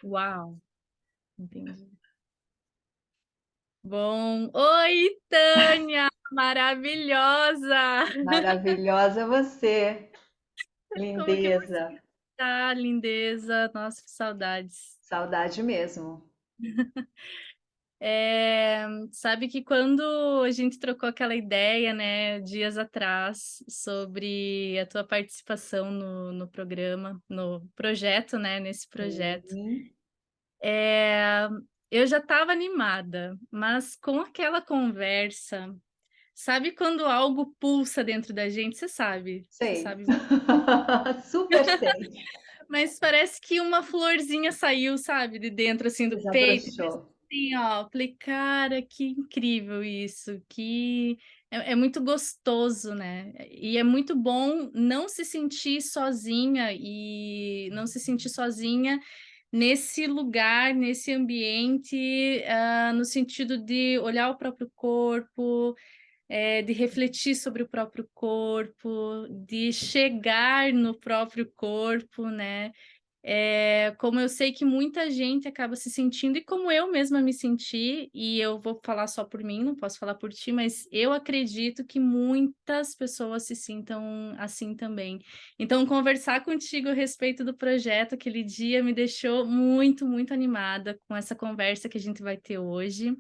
Uau, entendi. Bom, oi, Tânia, maravilhosa! Maravilhosa você, Como que você lindeza. tá, lindeza? Nossa, que saudades. Saudade mesmo. Sabe que quando a gente trocou aquela ideia, né, dias atrás, sobre a tua participação no programa, no projeto, né, nesse projeto, Sim, é, eu já estava animada, mas com aquela conversa, sabe quando algo pulsa dentro da gente? Você sei. sabe, Super sei. mas parece que uma florzinha saiu, sabe, de dentro, assim, do peito. Desabrochou. Sim, ó, falei, cara, que incrível isso, que é muito gostoso, né? E é muito bom não se sentir sozinha e não se sentir sozinha nesse lugar, nesse ambiente, no sentido de olhar o próprio corpo, de refletir sobre o próprio corpo, de chegar no próprio corpo, né? Como eu sei que muita gente acaba se sentindo, e como eu mesma me senti, e eu vou falar só por mim, não posso falar por ti, mas eu acredito que muitas pessoas se sintam assim também. Então, conversar contigo a respeito do projeto aquele dia me deixou muito, muito animada com essa conversa que a gente vai ter hoje.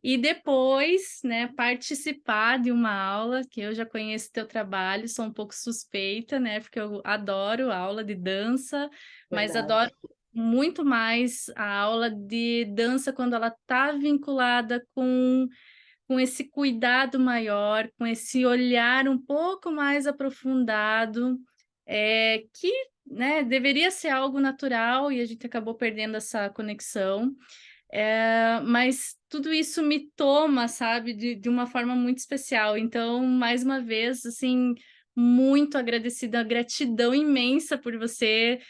E depois, né, participar de uma aula, que eu já conheço teu trabalho, sou um pouco suspeita, né, porque eu adoro aula de dança, mas adoro Verdade. muito mais a aula de dança quando ela está vinculada com esse cuidado maior, com esse olhar um pouco mais aprofundado, que, né, deveria ser algo natural e a gente acabou perdendo essa conexão. Mas tudo isso me toma, sabe, de uma forma muito especial. Então, mais uma vez, assim, muito agradecida, gratidão imensa por você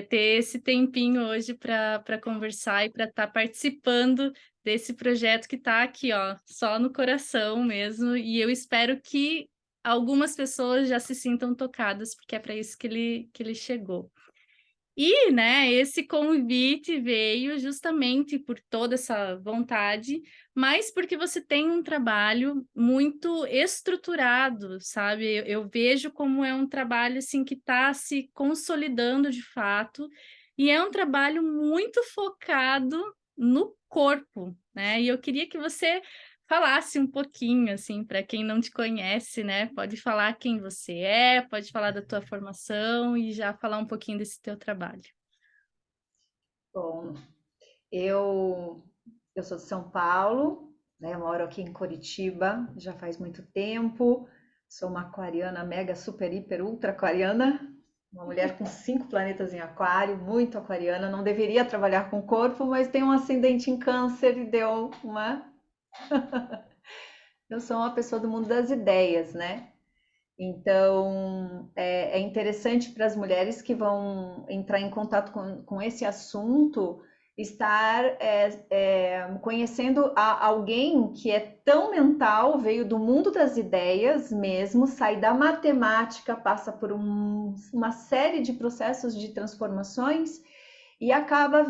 ter esse tempinho hoje para conversar e para estar participando desse projeto que está aqui, ó, só no coração mesmo. E eu espero que algumas pessoas já se sintam tocadas, porque é para isso que ele chegou. E, né, esse convite veio justamente por toda essa vontade, mas porque você tem um trabalho muito estruturado, sabe? Eu vejo como é um trabalho assim que está se consolidando de fato, e é um trabalho muito focado no corpo, né? E eu queria que você falasse um pouquinho, assim, para quem não te conhece, né? Pode falar quem você é, pode falar da tua formação e já falar um pouquinho desse teu trabalho. Bom, eu, eu sou de São Paulo, né? Moro aqui em Curitiba já faz muito tempo. Sou uma aquariana mega, super, hiper, ultra aquariana. Uma mulher com 5 planetas em aquário, muito aquariana. Não deveria trabalhar com o corpo, mas tem um ascendente em câncer e deu uma. Eu sou uma pessoa do mundo das ideias, né? Então, é interessante para as mulheres que vão entrar em contato com esse assunto estar conhecendo alguém que é tão mental, veio do mundo das ideias mesmo, sai da matemática, passa por uma série de processos de transformações e acaba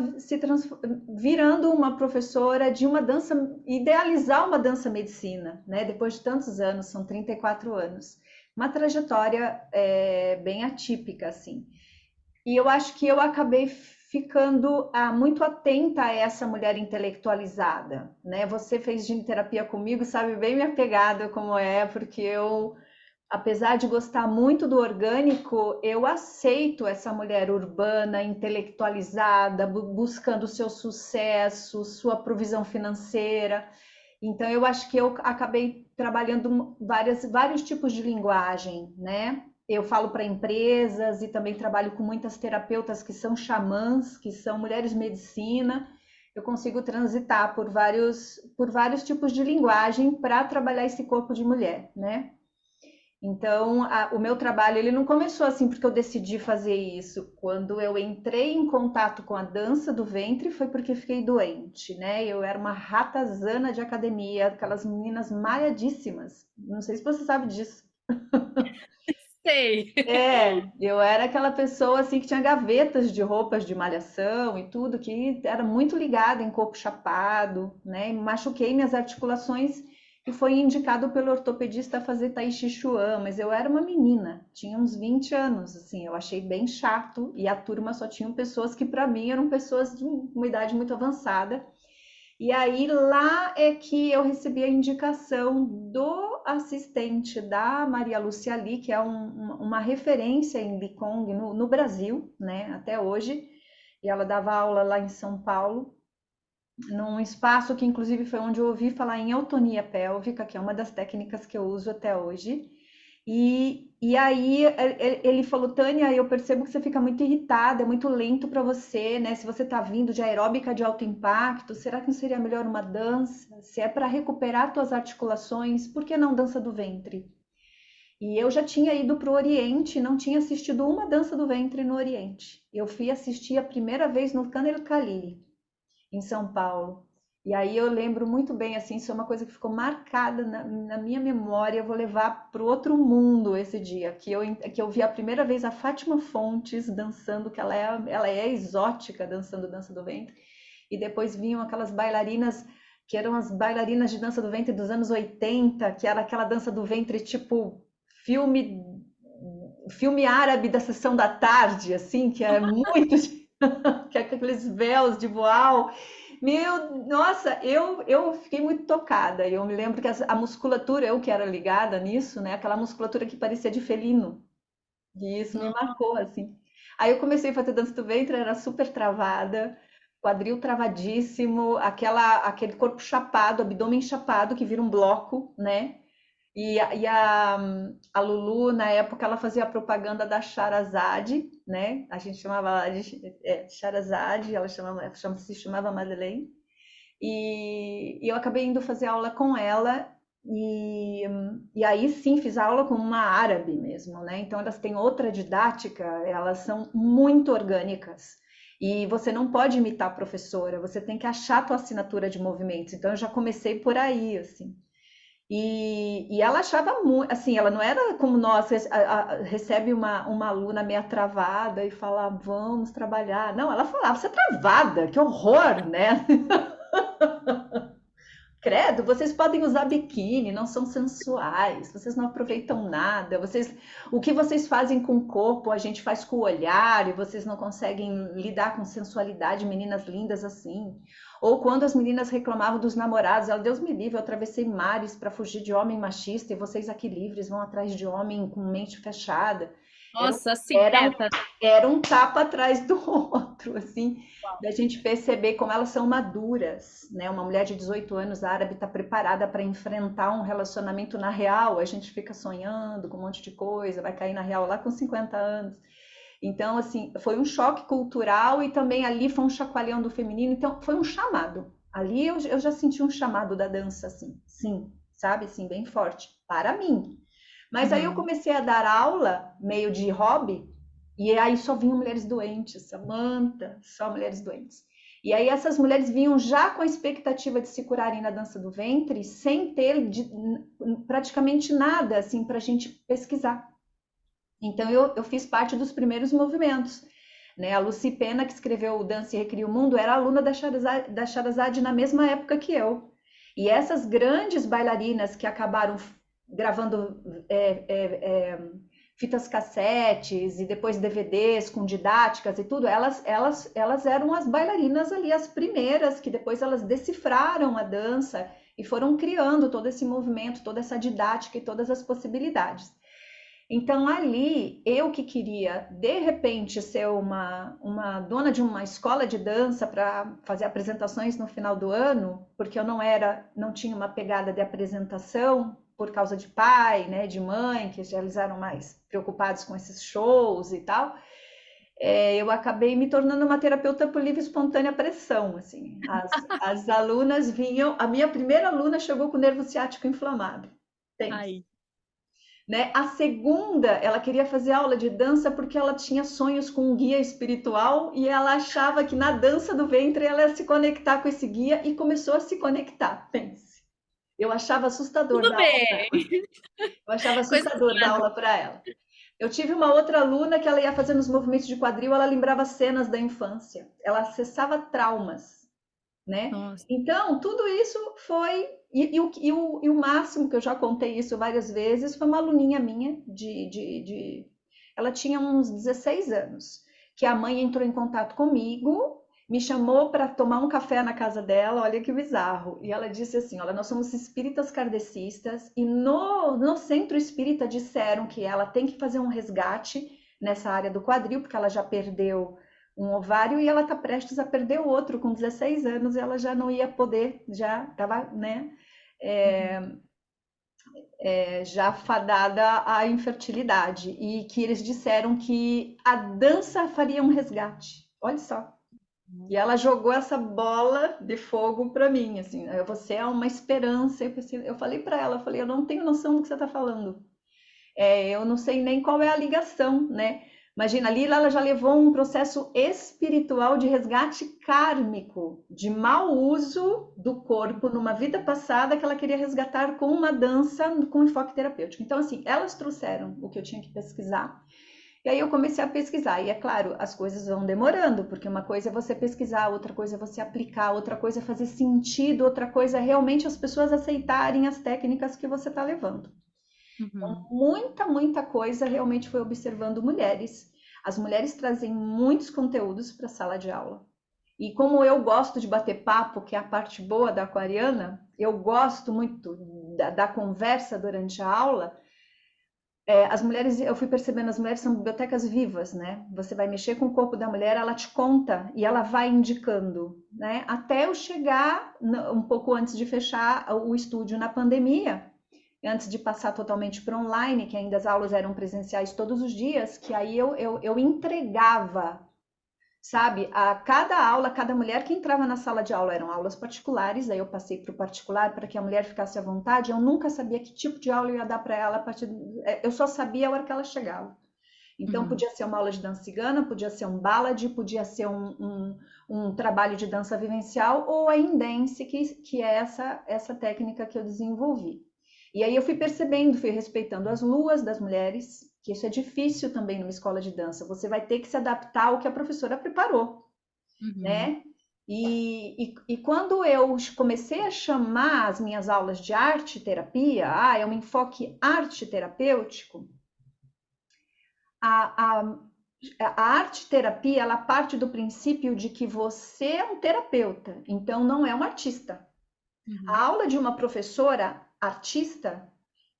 virando uma professora de uma dança, idealizar uma dança medicina, né? Depois de tantos anos, são 34 anos. Uma trajetória bem atípica, assim. E eu acho que eu acabei ficando muito atenta a essa mulher intelectualizada, né? Você fez terapia comigo, sabe bem minha pegada como é, porque eu, apesar de gostar muito do orgânico, eu aceito essa mulher urbana, intelectualizada, buscando seu sucesso, sua provisão financeira. Então, eu acho que eu acabei trabalhando vários tipos de linguagem, né? Eu falo para empresas e também trabalho com muitas terapeutas que são xamãs, que são mulheres medicina. Eu consigo transitar por vários tipos de linguagem para trabalhar esse corpo de mulher, né? Então, o meu trabalho ele não começou assim porque eu decidi fazer isso. Quando eu entrei em contato com a dança do ventre foi porque fiquei doente, né? Eu era uma ratazana de academia, aquelas meninas malhadíssimas. Não sei se você sabe disso. Sei. Eu era aquela pessoa assim que tinha gavetas de roupas de malhação e tudo, que era muito ligada em corpo chapado, né? Machuquei minhas articulações e foi indicado pelo ortopedista a fazer Tai Chi Chuan, mas eu era uma menina, tinha uns 20 anos, assim, eu achei bem chato e a turma só tinha pessoas que para mim eram pessoas de uma idade muito avançada. E aí lá é que eu recebi a indicação do assistente da Maria Lúcia Lee, que é uma referência em Qigong no Brasil, né, até hoje. E ela dava aula lá em São Paulo, num espaço que inclusive foi onde eu ouvi falar em autonia pélvica, que é uma das técnicas que eu uso até hoje. E aí ele falou, Tânia, eu percebo que você fica muito irritada, é muito lento para você, né? Se você está vindo de aeróbica de alto impacto, será que não seria melhor uma dança? Se é para recuperar tuas articulações, por que não dança do ventre? E eu já tinha ido para o Oriente, não tinha assistido uma dança do ventre no Oriente. Eu fui assistir a primeira vez no Khan el-Khalili, em São Paulo. E aí eu lembro muito bem, assim, isso é uma coisa que ficou marcada na minha memória. Eu vou levar para o outro mundo esse dia, que eu vi a primeira vez a Fátima Fontes dançando, que ela é exótica dançando dança do ventre. E depois vinham aquelas bailarinas que eram as bailarinas de dança do ventre dos anos 80, que era aquela dança do ventre tipo filme filme árabe da sessão da tarde, assim, que é muito que é aqueles véus de voal. Nossa, eu fiquei muito tocada. Eu me lembro que a musculatura, eu que era ligada nisso, né? Aquela musculatura que parecia de felino. E isso me marcou, assim. Aí eu comecei a fazer dança do ventre, era super travada, quadril travadíssimo, aquele corpo chapado, abdômen chapado, que vira um bloco, né? E a Lulu, na época, ela fazia a propaganda da Charazade, né? A gente chamava ela de Charazade, ela se chamava Madeleine. E eu acabei indo fazer aula com ela, e aí sim fiz aula com uma árabe mesmo, né? Então elas têm outra didática, elas são muito orgânicas. E você não pode imitar a professora, você tem que achar a tua assinatura de movimentos. Então eu já comecei por aí, assim. E ela achava muito, assim, ela não era como nós, recebe uma aluna meio travada e fala, vamos trabalhar. Não, ela falava, você é travada, que horror, né? Credo, vocês podem usar biquíni, não são sensuais, vocês não aproveitam nada, o que vocês fazem com o corpo, a gente faz com o olhar, e vocês não conseguem lidar com sensualidade, meninas lindas assim. Ou quando as meninas reclamavam dos namorados, ela, Deus me livre, eu atravessei mares para fugir de homem machista, e vocês aqui livres vão atrás de homem com mente fechada. Era, Nossa, assim, era, um, era um tapa atrás do outro, assim, da gente perceber como elas são maduras, né? Uma mulher de 18 anos árabe está preparada para enfrentar um relacionamento na real. A gente fica sonhando com um monte de coisa, vai cair na real lá com 50 anos. Então, assim, foi um choque cultural e também ali foi um chacoalhão do feminino. Então, foi um chamado. Ali eu já senti um chamado da dança, assim, sim, sabe, assim, bem forte, para mim. Mas aí eu comecei a dar aula, meio de hobby, e aí só vinham mulheres doentes, Samanta, só mulheres doentes. E aí essas mulheres vinham já com a expectativa de se curarem na dança do ventre, sem ter praticamente nada assim para a gente pesquisar. Então eu fiz parte dos primeiros movimentos. Né? A Lucy Pena, que escreveu o Dança e Recria o Mundo, era aluna da Charazade na mesma época que eu. E essas grandes bailarinas que acabaram gravando fitas cassetes e depois DVDs com didáticas e tudo, elas eram as bailarinas ali, as primeiras, que depois elas decifraram a dança e foram criando todo esse movimento, toda essa didática e todas as possibilidades. Então ali, eu que queria de repente ser uma dona de uma escola de dança para fazer apresentações no final do ano, porque eu não tinha uma pegada de apresentação por causa de pai, né, de mãe, que já eles eram mais preocupados com esses shows e tal. Eu acabei me tornando uma terapeuta por livre e espontânea pressão, assim. As alunas vinham, a minha primeira aluna chegou com o nervo ciático inflamado. Ai. Né? A segunda, ela queria fazer aula de dança porque ela tinha sonhos com um guia espiritual e ela achava que na dança do ventre ela ia se conectar com esse guia e começou a se conectar. Pense. Eu achava assustador Tudo dar aula bem. para ela. Eu achava Coisa assustador dar aula para ela. Eu tive uma outra aluna que ela ia fazendo os movimentos de quadril, ela lembrava cenas da infância, ela acessava traumas, né? Nossa. Então, tudo isso foi. E o máximo, que eu já contei isso várias vezes, foi uma aluninha minha ela tinha uns 16 anos, que a mãe entrou em contato comigo, me chamou para tomar um café na casa dela, olha que bizarro. E ela disse assim: olha, nós somos espíritas kardecistas, e no centro espírita disseram que ela tem que fazer um resgate nessa área do quadril, porque ela já perdeu um ovário e ela está prestes a perder o outro com 16 anos, e ela já não ia poder, já estava, né? Uhum. Já fadada à infertilidade, e que eles disseram que a dança faria um resgate. Olha só. E ela jogou essa bola de fogo para mim, assim, você é uma esperança. Eu falei para ela, eu falei, eu não tenho noção do que você está falando. Eu não sei nem qual é a ligação, né? Imagina, a Lila, ela já levou um processo espiritual de resgate kármico, de mau uso do corpo numa vida passada, que ela queria resgatar com uma dança com enfoque terapêutico. Então, assim, elas trouxeram o que eu tinha que pesquisar. E aí eu comecei a pesquisar. E é claro, as coisas vão demorando, porque uma coisa é você pesquisar, outra coisa é você aplicar, outra coisa é fazer sentido, outra coisa é realmente as pessoas aceitarem as técnicas que você está levando. Uhum. Muita coisa realmente foi observando mulheres. As mulheres trazem muitos conteúdos para a sala de aula. E como eu gosto de bater papo, que é a parte boa da aquariana, eu gosto muito da conversa durante a aula. As mulheres, eu fui percebendo, as mulheres são bibliotecas vivas, né? Você vai mexer com o corpo da mulher, ela te conta e ela vai indicando, né? Até eu chegar um pouco antes de fechar o estúdio na pandemia, antes de passar totalmente para online, que ainda as aulas eram presenciais todos os dias, que aí eu entregava, sabe? A cada aula, cada mulher que entrava na sala de aula eram aulas particulares, aí eu passei para o particular para que a mulher ficasse à vontade. Eu nunca sabia que tipo de aula eu ia dar para ela a partir. Eu só sabia a hora que ela chegava. Então, Uhum. podia ser uma aula de dança cigana, podia ser um ballad, podia ser um trabalho de dança vivencial, ou a indance, que é essa técnica que eu desenvolvi. E aí eu fui percebendo, fui respeitando as luas das mulheres, que isso é difícil também numa escola de dança. Você vai ter que se adaptar ao que a professora preparou, Uhum. né? E quando eu comecei a chamar as minhas aulas de arte terapia, é um enfoque arte terapêutico, a, a, a arte terapia, ela parte do princípio de que você é um terapeuta, então não é um artista. A Uhum. aula de uma professora artista,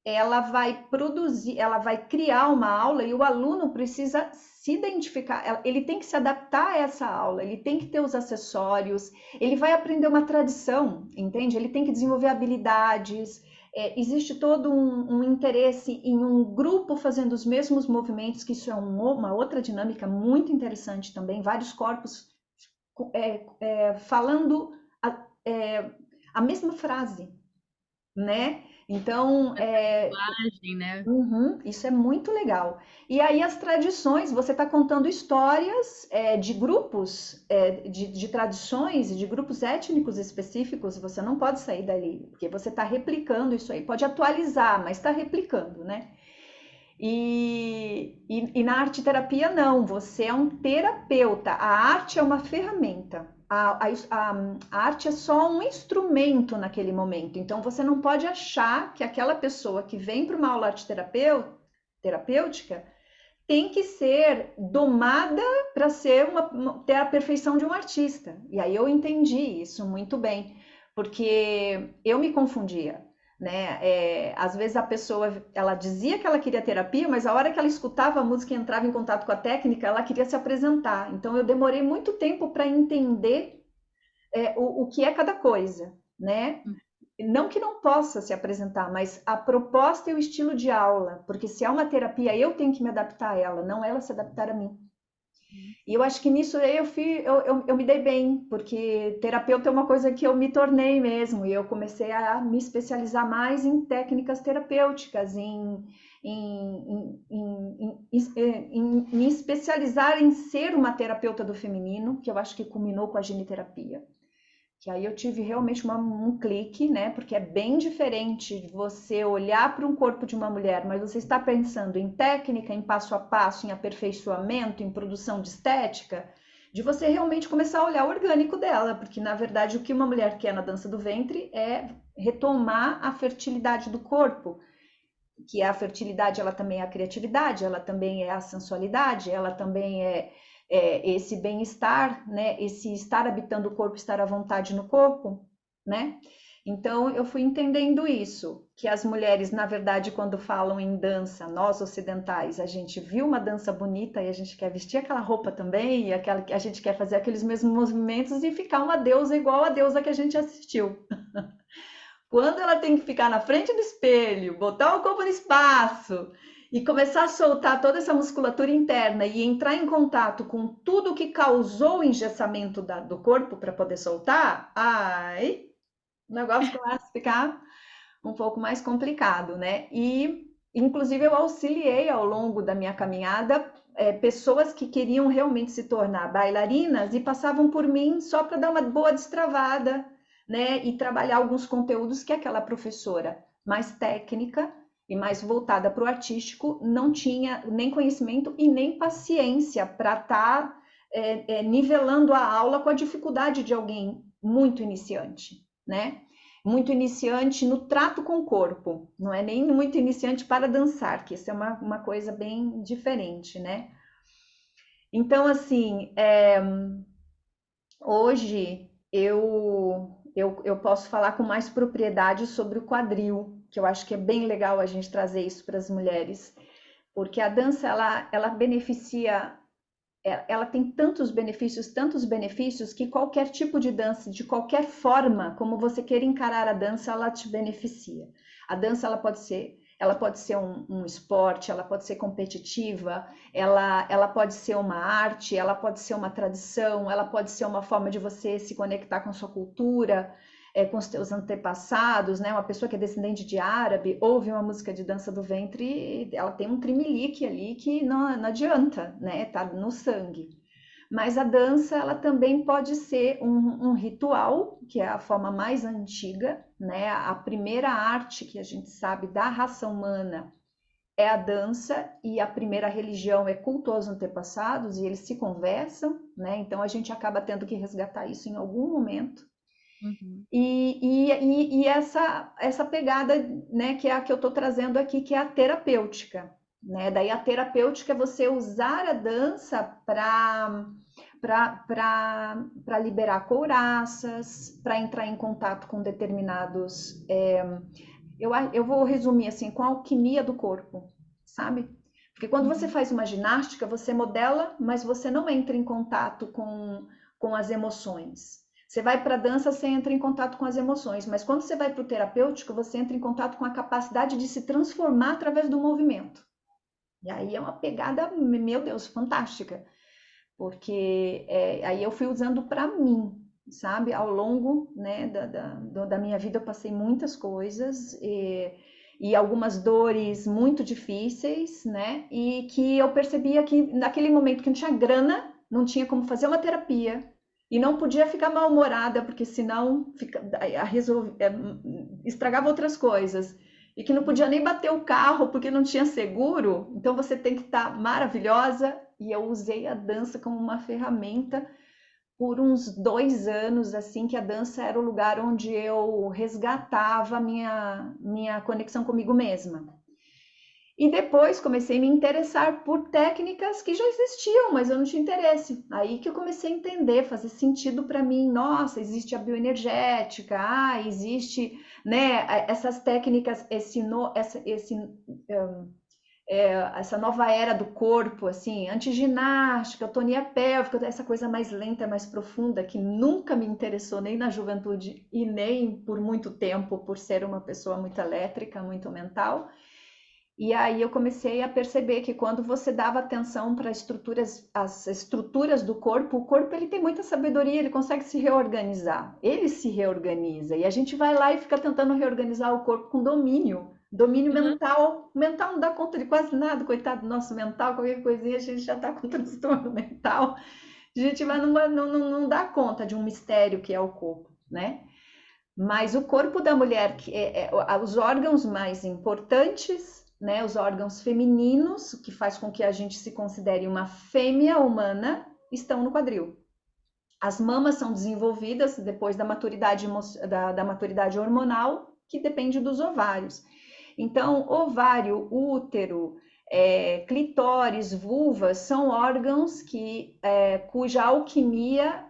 ela vai produzir, ela vai criar uma aula, e o aluno precisa se identificar, ele tem que se adaptar a essa aula, ele tem que ter os acessórios, ele vai aprender uma tradição, entende? Ele tem que desenvolver habilidades. Existe todo um interesse em um grupo fazendo os mesmos movimentos, que isso é uma outra dinâmica muito interessante também, vários corpos falando a, é, a mesma frase, né? Então, Imagem, né? isso é muito legal. E aí as tradições, você está contando histórias de grupos, de tradições, de grupos étnicos específicos, você não pode sair dali, porque você está replicando isso aí. Pode atualizar, mas está replicando, né? E na arte terapia, não, você é um terapeuta. A arte é uma ferramenta. A arte é só um instrumento naquele momento. Então, você não pode achar que aquela pessoa que vem para uma aula arte terapêutica tem que ser domada para ter a perfeição de um artista. E aí eu entendi isso muito bem, porque eu me confundia, né? Às vezes a pessoa, ela dizia que ela queria terapia, mas a hora que ela escutava a música e entrava em contato com a técnica, ela queria se apresentar. Então eu demorei muito tempo para entender o que é cada coisa, né? Não que não possa se apresentar, mas a proposta e o estilo de aula, porque se é uma terapia, eu tenho que me adaptar a ela, não ela se adaptar a mim. Uhum. E eu acho que nisso aí eu me dei bem, porque terapeuta é uma coisa que eu me tornei mesmo, e eu comecei a me especializar mais em técnicas terapêuticas, em me especializar em ser uma terapeuta do feminino, que eu acho que culminou com a geniterapia. que aí eu tive realmente um clique, né? Porque é bem diferente você olhar para um corpo de uma mulher, mas você está pensando em técnica, em passo a passo, em aperfeiçoamento, em produção de estética, de você realmente começar a olhar o orgânico dela, porque na verdade o que uma mulher quer na dança do ventre é retomar a fertilidade do corpo, que a fertilidade ela também é a criatividade, ela também é a sensualidade, ela também é esse bem-estar, né? Esse estar habitando o corpo, estar à vontade no corpo, né? Então eu fui entendendo isso, que as mulheres, na verdade, quando falam em dança, nós ocidentais, a gente viu uma dança bonita e a gente quer vestir aquela roupa também, e a gente quer fazer aqueles mesmos movimentos e ficar uma deusa igual a deusa que a gente assistiu. Quando ela tem que ficar na frente do espelho, botar o corpo no espaço e começar a soltar toda essa musculatura interna e entrar em contato com tudo que causou o engessamento do corpo para poder soltar, aí o negócio começa a ficar um pouco mais complicado, né? E, inclusive, eu auxiliei ao longo da minha caminhada pessoas que queriam realmente se tornar bailarinas e passavam por mim só para dar uma boa destravada, né? E trabalhar alguns conteúdos que aquela professora mais técnica e mais voltada para o artístico não tinha nem conhecimento e nem paciência para estar nivelando a aula com a dificuldade de alguém muito iniciante, né? Muito iniciante no trato com o corpo, não é nem muito iniciante para dançar, que isso é uma coisa bem diferente, né? Então, assim, hoje eu posso falar com mais propriedade sobre o quadril, que eu acho que é bem legal a gente trazer isso para as mulheres, porque a dança ela beneficia, ela tem tantos benefícios, que qualquer tipo de dança, de qualquer forma, como você queira encarar a dança, ela te beneficia. A dança ela pode ser um esporte, ela pode ser competitiva, ela pode ser uma arte, ela pode ser uma tradição, ela pode ser uma forma de você se conectar com a sua cultura, com os teus antepassados, né? Uma pessoa que é descendente de árabe, ouve uma música de dança do ventre, ela tem um trimelique ali que não adianta, né? Tá no sangue. Mas a dança, ela também pode ser um ritual, que é a forma mais antiga, né? A primeira arte que a gente sabe da raça humana é a dança, e a primeira religião é culto aos antepassados, e eles se conversam, né? Então a gente acaba tendo que resgatar isso em algum momento. Uhum. E essa pegada, né, que é a que eu estou trazendo aqui, que é a terapêutica, né? Daí a terapêutica é você usar a dança para liberar couraças, para entrar em contato com determinados. Eu vou resumir assim, com a alquimia do corpo, sabe? Porque quando você Uhum. faz uma ginástica, você modela, mas você não entra em contato com as emoções. Você vai para a dança, você entra em contato com as emoções, mas quando você vai para o terapêutico, você entra em contato com a capacidade de se transformar através do movimento. E aí é uma pegada, meu Deus, fantástica, porque aí eu fui usando para mim, sabe? Ao longo, né, da minha vida eu passei muitas coisas e algumas dores muito difíceis, né? E que eu percebia que naquele momento que não tinha grana, não tinha como fazer uma terapia, e não podia ficar mal-humorada, porque senão estragava outras coisas. E que não podia nem bater o carro porque não tinha seguro. Então você tem que estar maravilhosa. E eu usei a dança como uma ferramenta por uns 2 anos, assim, que a dança era o lugar onde eu resgatava a minha conexão comigo mesma. E depois comecei a me interessar por técnicas que já existiam, mas eu não tinha interesse. Aí que eu comecei a entender, fazer sentido para mim. Nossa, existe a bioenergética, existe, né, essas técnicas, essa nova era do corpo, assim, antiginástica, tonia pélvica, essa coisa mais lenta, mais profunda, que nunca me interessou nem na juventude e nem por muito tempo, por ser uma pessoa muito elétrica, muito mental. E aí eu comecei a perceber que quando você dava atenção para as estruturas do corpo, o corpo ele tem muita sabedoria, ele consegue se reorganizar. Ele se reorganiza e a gente vai lá e fica tentando reorganizar o corpo com domínio Uhum. mental. O mental não dá conta de quase nada, coitado do nosso mental, qualquer coisinha a gente já está com transtorno mental. A gente vai não dá conta de um mistério que é o corpo. né? Mas o corpo da mulher, os órgãos mais importantes, né, os órgãos femininos, que faz com que a gente se considere uma fêmea humana, estão no quadril. As mamas são desenvolvidas depois da maturidade, da maturidade hormonal, que depende dos ovários. Então, ovário, útero, clitóris, vulva são órgãos cuja alquimia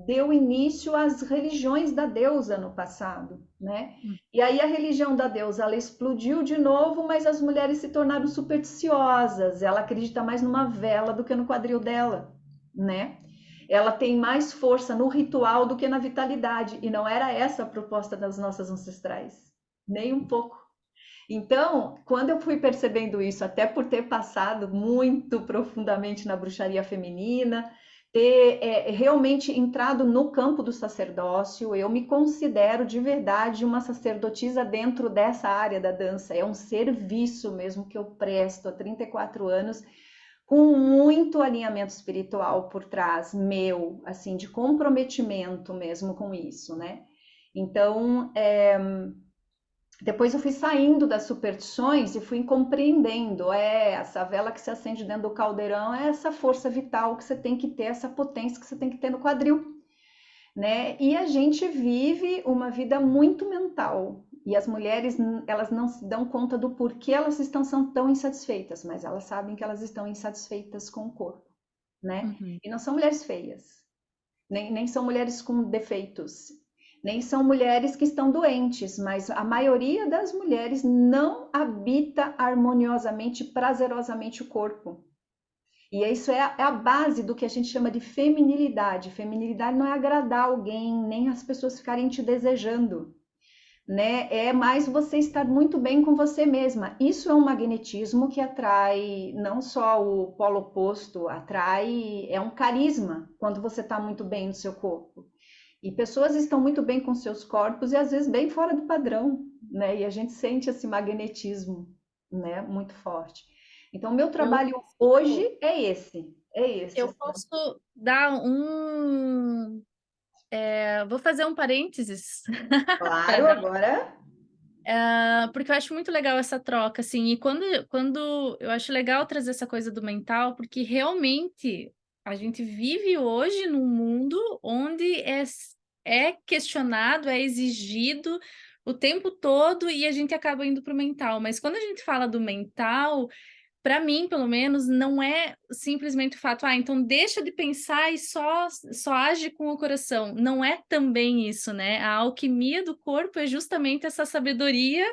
deu início às religiões da deusa no passado, né? E aí a religião da deusa ela explodiu de novo, mas as mulheres se tornaram supersticiosas. Ela acredita mais numa vela do que no quadril dela, né? Ela tem mais força no ritual do que na vitalidade, e não era essa a proposta das nossas ancestrais, nem um pouco. Então, quando eu fui percebendo isso, até por ter passado muito profundamente na bruxaria feminina, ter realmente entrado no campo do sacerdócio, eu me considero de verdade uma sacerdotisa dentro dessa área da dança. É um serviço mesmo que eu presto há 34 anos, com muito alinhamento espiritual por trás, meu, assim, de comprometimento mesmo com isso, né? Então, depois eu fui saindo das superstições e fui compreendendo, essa vela que se acende dentro do caldeirão é essa força vital que você tem que ter, essa potência que você tem que ter no quadril, né? E a gente vive uma vida muito mental. E as mulheres, elas não se dão conta do porquê elas são tão insatisfeitas, mas elas sabem que elas estão insatisfeitas com o corpo, né? Uhum. E não são mulheres feias, nem são mulheres com defeitos, nem são mulheres que estão doentes, mas a maioria das mulheres não habita harmoniosamente, prazerosamente o corpo. E isso é a base do que a gente chama de feminilidade. Feminilidade não é agradar alguém, nem as pessoas ficarem te desejando, né? É mais você estar muito bem com você mesma. Isso é um magnetismo que atrai não só o polo oposto, atrai, é um carisma quando você está muito bem no seu corpo. E pessoas estão muito bem com seus corpos e às vezes bem fora do padrão, né? E a gente sente esse magnetismo, né? Muito forte. Então, o meu Eu trabalho posso, hoje é esse, eu posso dar um. Vou fazer um parênteses para Claro, dar. agora. Porque eu acho muito legal essa troca, assim, e quando eu acho legal trazer essa coisa do mental, porque realmente a gente vive hoje num mundo onde é questionado, é exigido o tempo todo e a gente acaba indo para o mental. Mas quando a gente fala do mental, para mim, pelo menos, não é simplesmente o fato, então deixa de pensar e só age com o coração. Não é também isso, né? A alquimia do corpo é justamente essa sabedoria,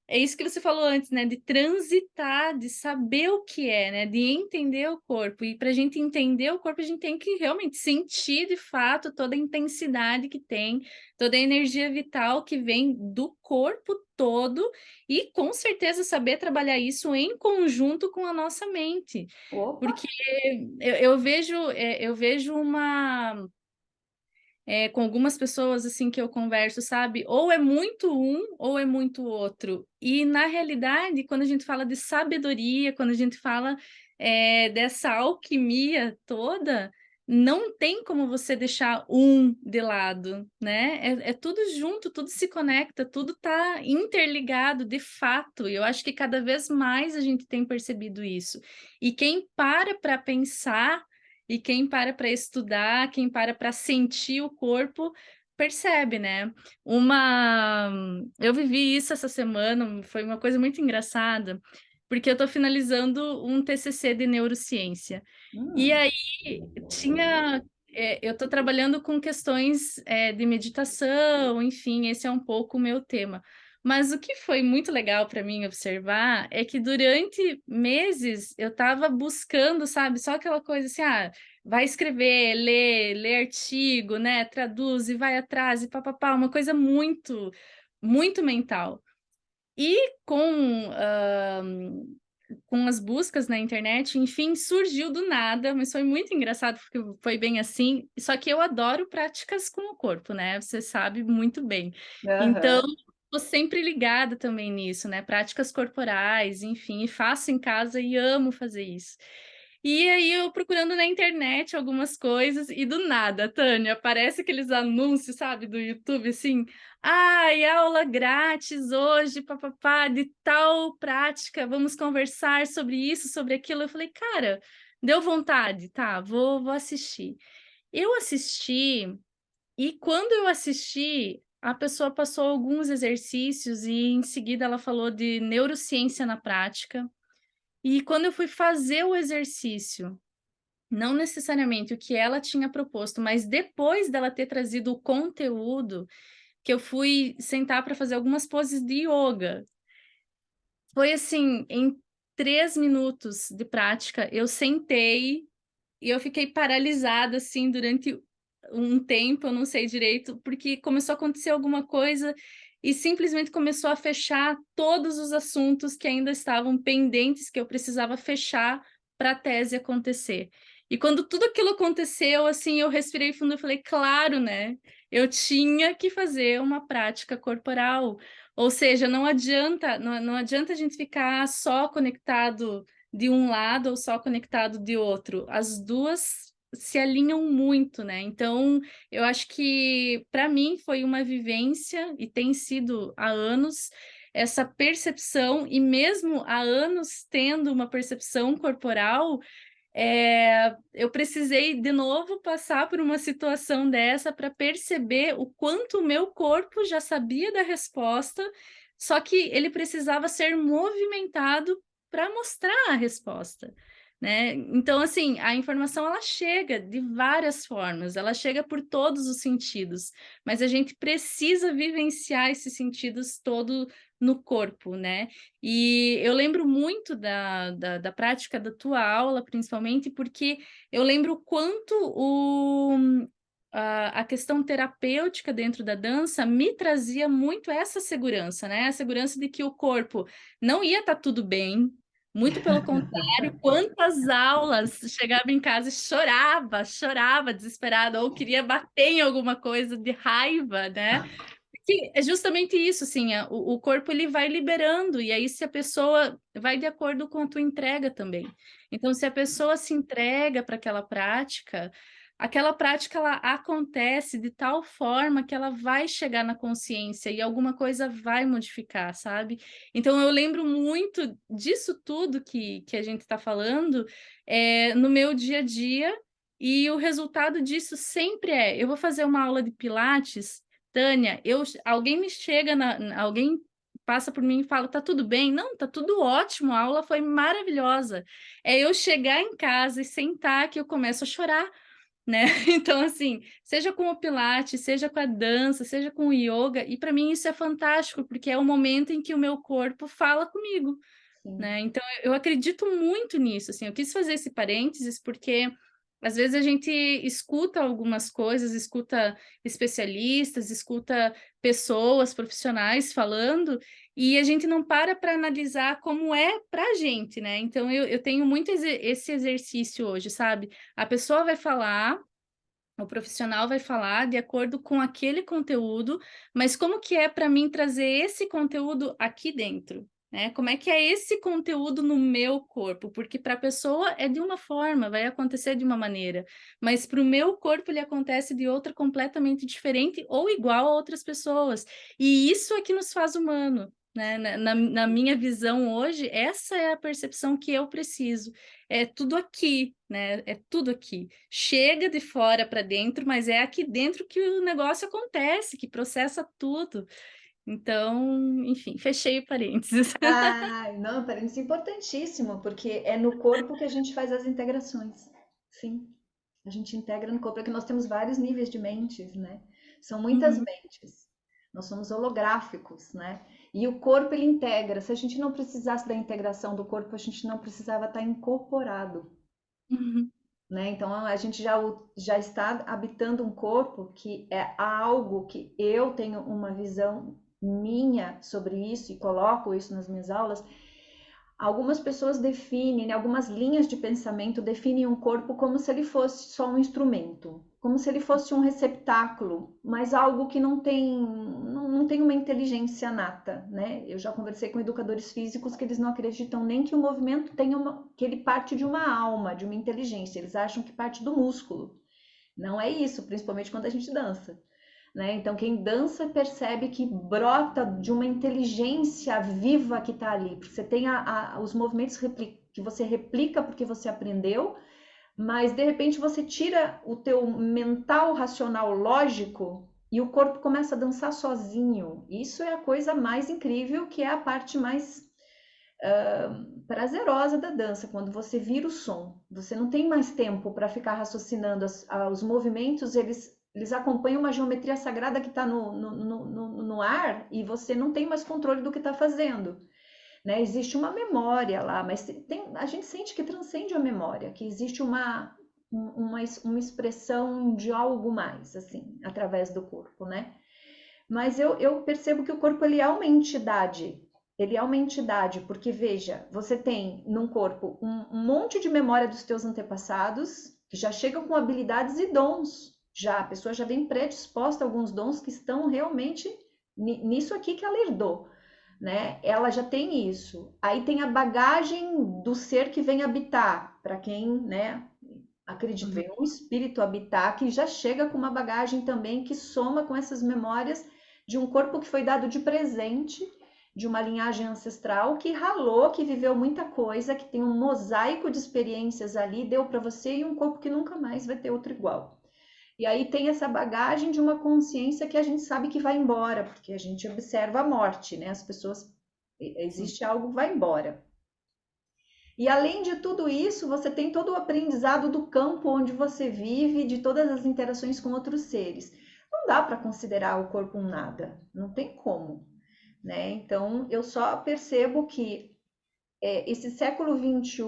é isso que você falou antes, né? De transitar, de saber o que é, né? De entender o corpo. E para a gente entender o corpo, a gente tem que realmente sentir de fato toda a intensidade que tem, toda a energia vital que vem do corpo todo, e com certeza saber trabalhar isso em conjunto com a nossa mente. Opa! Porque eu vejo com algumas pessoas assim que eu converso, sabe? Ou é muito um, ou é muito outro. E na realidade, quando a gente fala de sabedoria, quando a gente fala dessa alquimia toda, não tem como você deixar um de lado, né? É tudo junto, tudo se conecta, tudo está interligado de fato. E eu acho que cada vez mais a gente tem percebido isso. E quem para pensar e quem para estudar, quem para sentir o corpo, percebe, né? Eu vivi isso essa semana, foi uma coisa muito engraçada, porque eu estou finalizando um TCC de neurociência. E Hum, aí eu estou trabalhando com questões de meditação, enfim, esse é um pouco o meu tema. Mas o que foi muito legal para mim observar é que durante meses eu estava buscando, sabe, só aquela coisa assim, vai escrever, lê artigo, né, traduz e vai atrás e papapá, uma coisa muito, muito mental. E com as buscas na internet, enfim, surgiu do nada, mas foi muito engraçado porque foi bem assim. Só que eu adoro práticas com o corpo, né? Você sabe muito bem. Então, aham. estou sempre ligada também nisso, né? Práticas corporais, enfim, e faço em casa e amo fazer isso. E aí eu procurando na internet algumas coisas e do nada, Tânia, aparece aqueles anúncios, sabe, do YouTube, assim, ai, aula grátis hoje, papapá, de tal prática, vamos conversar sobre isso, sobre aquilo. Eu falei, cara, deu vontade, tá, vou assistir. Eu assisti, e quando eu assisti, a pessoa passou alguns exercícios e em seguida ela falou de neurociência na prática. E quando eu fui fazer o exercício, não necessariamente o que ela tinha proposto, mas depois dela ter trazido o conteúdo, que eu fui sentar para fazer algumas poses de yoga. Foi assim, em 3 minutos de prática, eu sentei e eu fiquei paralisada assim durante um tempo, eu não sei direito, porque começou a acontecer alguma coisa e simplesmente começou a fechar todos os assuntos que ainda estavam pendentes, que eu precisava fechar para a tese acontecer. E quando tudo aquilo aconteceu, assim, eu respirei fundo e falei, claro, né? Eu tinha que fazer uma prática corporal. Ou seja, não adianta a gente ficar só conectado de um lado ou só conectado de outro. As duas se alinham muito, né? Então, eu acho que para mim foi uma vivência e tem sido há anos essa percepção, e mesmo há anos tendo uma percepção corporal, eu precisei de novo passar por uma situação dessa para perceber o quanto o meu corpo já sabia da resposta, só que ele precisava ser movimentado para mostrar a resposta, né? Então, assim, a informação ela chega de várias formas, ela chega por todos os sentidos, mas a gente precisa vivenciar esses sentidos todo no corpo, né? E eu lembro muito da prática da tua aula, principalmente porque eu lembro o quanto a questão terapêutica dentro da dança me trazia muito essa segurança, né? A segurança de que o corpo não ia estar tudo bem, muito pelo contrário, quantas aulas chegava em casa e chorava desesperada, ou queria bater em alguma coisa de raiva, né? Que é justamente isso, assim, o corpo ele vai liberando, e aí se a pessoa vai de acordo com a tua entrega também. Então, se a pessoa se entrega para aquela prática ela acontece de tal forma que ela vai chegar na consciência e alguma coisa vai modificar, sabe? Então, eu lembro muito disso tudo que a gente está falando no meu dia a dia, e o resultado disso sempre eu vou fazer uma aula de Pilates. Tânia, alguém me chega, alguém passa por mim e fala, tá tudo bem? Não, tá tudo ótimo, a aula foi maravilhosa. É eu chegar em casa e sentar que eu começo a chorar, né? Então, assim, seja com o Pilates, seja com a dança, seja com o yoga, e para mim isso é fantástico, porque é o momento em que o meu corpo fala comigo, Sim. né? Então, eu acredito muito nisso, assim, eu quis fazer esse parênteses porque às vezes a gente escuta algumas coisas, escuta especialistas, escuta pessoas profissionais falando, e a gente não para analisar como é para a gente, né? Então, eu tenho muito esse exercício hoje, sabe? A pessoa vai falar, o profissional vai falar de acordo com aquele conteúdo, mas como que é para mim trazer esse conteúdo aqui dentro, né? Como é que é esse conteúdo no meu corpo? Porque para a pessoa é de uma forma, vai acontecer de uma maneira, mas para o meu corpo ele acontece de outra completamente diferente ou igual a outras pessoas. E isso é que nos faz humano. Né? Na minha visão hoje, essa é a percepção que eu preciso. É tudo aqui, né? É tudo aqui. Chega de fora para dentro, mas é aqui dentro que o negócio acontece, que processa tudo. Então, enfim, fechei o parênteses. Ah, não, parece importantíssimo, porque é no corpo que a gente faz as integrações. Sim, a gente integra no corpo, porque nós temos vários níveis de mentes, né? São muitas Uhum, mentes. Nós somos holográficos, né? E o corpo ele integra. Se a gente não precisasse da integração do corpo, a gente não precisava estar incorporado, uhum, né? Então a gente já está habitando um corpo que é algo que eu tenho uma visão minha sobre isso e coloco isso nas minhas aulas. Algumas pessoas definem, né, algumas linhas de pensamento definem um corpo como se ele fosse só um instrumento, como se ele fosse um receptáculo, mas algo que não tem uma inteligência nata, né? Eu já conversei com educadores físicos que eles não acreditam nem que o movimento tenha que ele parte de uma alma, de uma inteligência. Eles acham que parte do músculo. Não é isso, principalmente quando a gente dança. Né? Então, quem dança percebe que brota de uma inteligência viva que está ali. Você tem os movimentos que você replica porque você aprendeu, mas de repente você tira o teu mental, racional, lógico e o corpo começa a dançar sozinho. Isso é a coisa mais incrível, que é a parte mais prazerosa da dança, quando você vira o som. Você não tem mais tempo para ficar raciocinando os movimentos, eles acompanham uma geometria sagrada que está no ar e você não tem mais controle do que está fazendo. Né? Existe uma memória lá, mas a gente sente que transcende a memória, que existe uma expressão de algo mais, assim, através do corpo, né? Mas eu percebo que o corpo ele é uma entidade. Ele é uma entidade, porque veja, você tem num corpo um monte de memória dos teus antepassados, que já chegam com habilidades e dons. Já a pessoa já vem predisposta a alguns dons que estão realmente nisso aqui que ela herdou, né? Ela já tem isso. Aí tem a bagagem do ser que vem habitar, para quem, né, acredita, vem um espírito habitar que já chega com uma bagagem também que soma com essas memórias de um corpo que foi dado de presente, de uma linhagem ancestral que ralou, que viveu muita coisa, que tem um mosaico de experiências ali, deu para você e um corpo que nunca mais vai ter outro igual. E aí tem essa bagagem de uma consciência que a gente sabe que vai embora, porque a gente observa a morte, né? As pessoas, existe algo que vai embora. E além de tudo isso, você tem todo o aprendizado do campo onde você vive, de todas as interações com outros seres. Não dá para considerar o corpo um nada, não tem como, né? Então, eu só percebo que esse século XXI,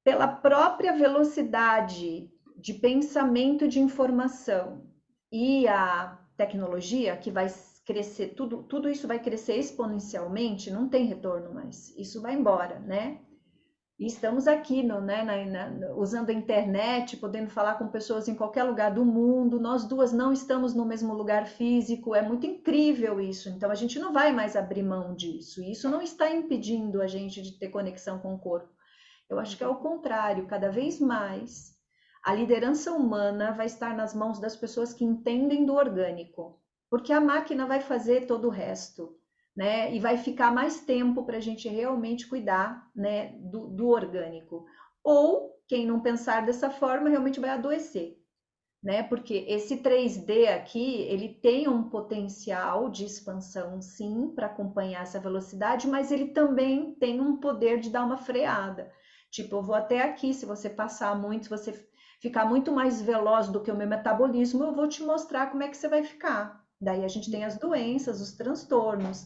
pela própria velocidade de pensamento de informação e a tecnologia que vai crescer, tudo isso vai crescer exponencialmente, não tem retorno mais. Isso vai embora, né? E estamos aqui usando a internet, podendo falar com pessoas em qualquer lugar do mundo. Nós duas não estamos no mesmo lugar físico, é muito incrível isso. Então a gente não vai mais abrir mão disso. E isso não está impedindo a gente de ter conexão com o corpo. Eu acho que é o contrário, cada vez mais a liderança humana vai estar nas mãos das pessoas que entendem do orgânico, porque a máquina vai fazer todo o resto, né? E vai ficar mais tempo para a gente realmente cuidar, né, do orgânico. Ou quem não pensar dessa forma realmente vai adoecer, né? Porque esse 3D aqui, ele tem um potencial de expansão, sim, para acompanhar essa velocidade, mas ele também tem um poder de dar uma freada. Tipo, eu vou até aqui, se você passar muito, se você ficar muito mais veloz do que o meu metabolismo, eu vou te mostrar como é que você vai ficar. Daí a gente tem as doenças, os transtornos,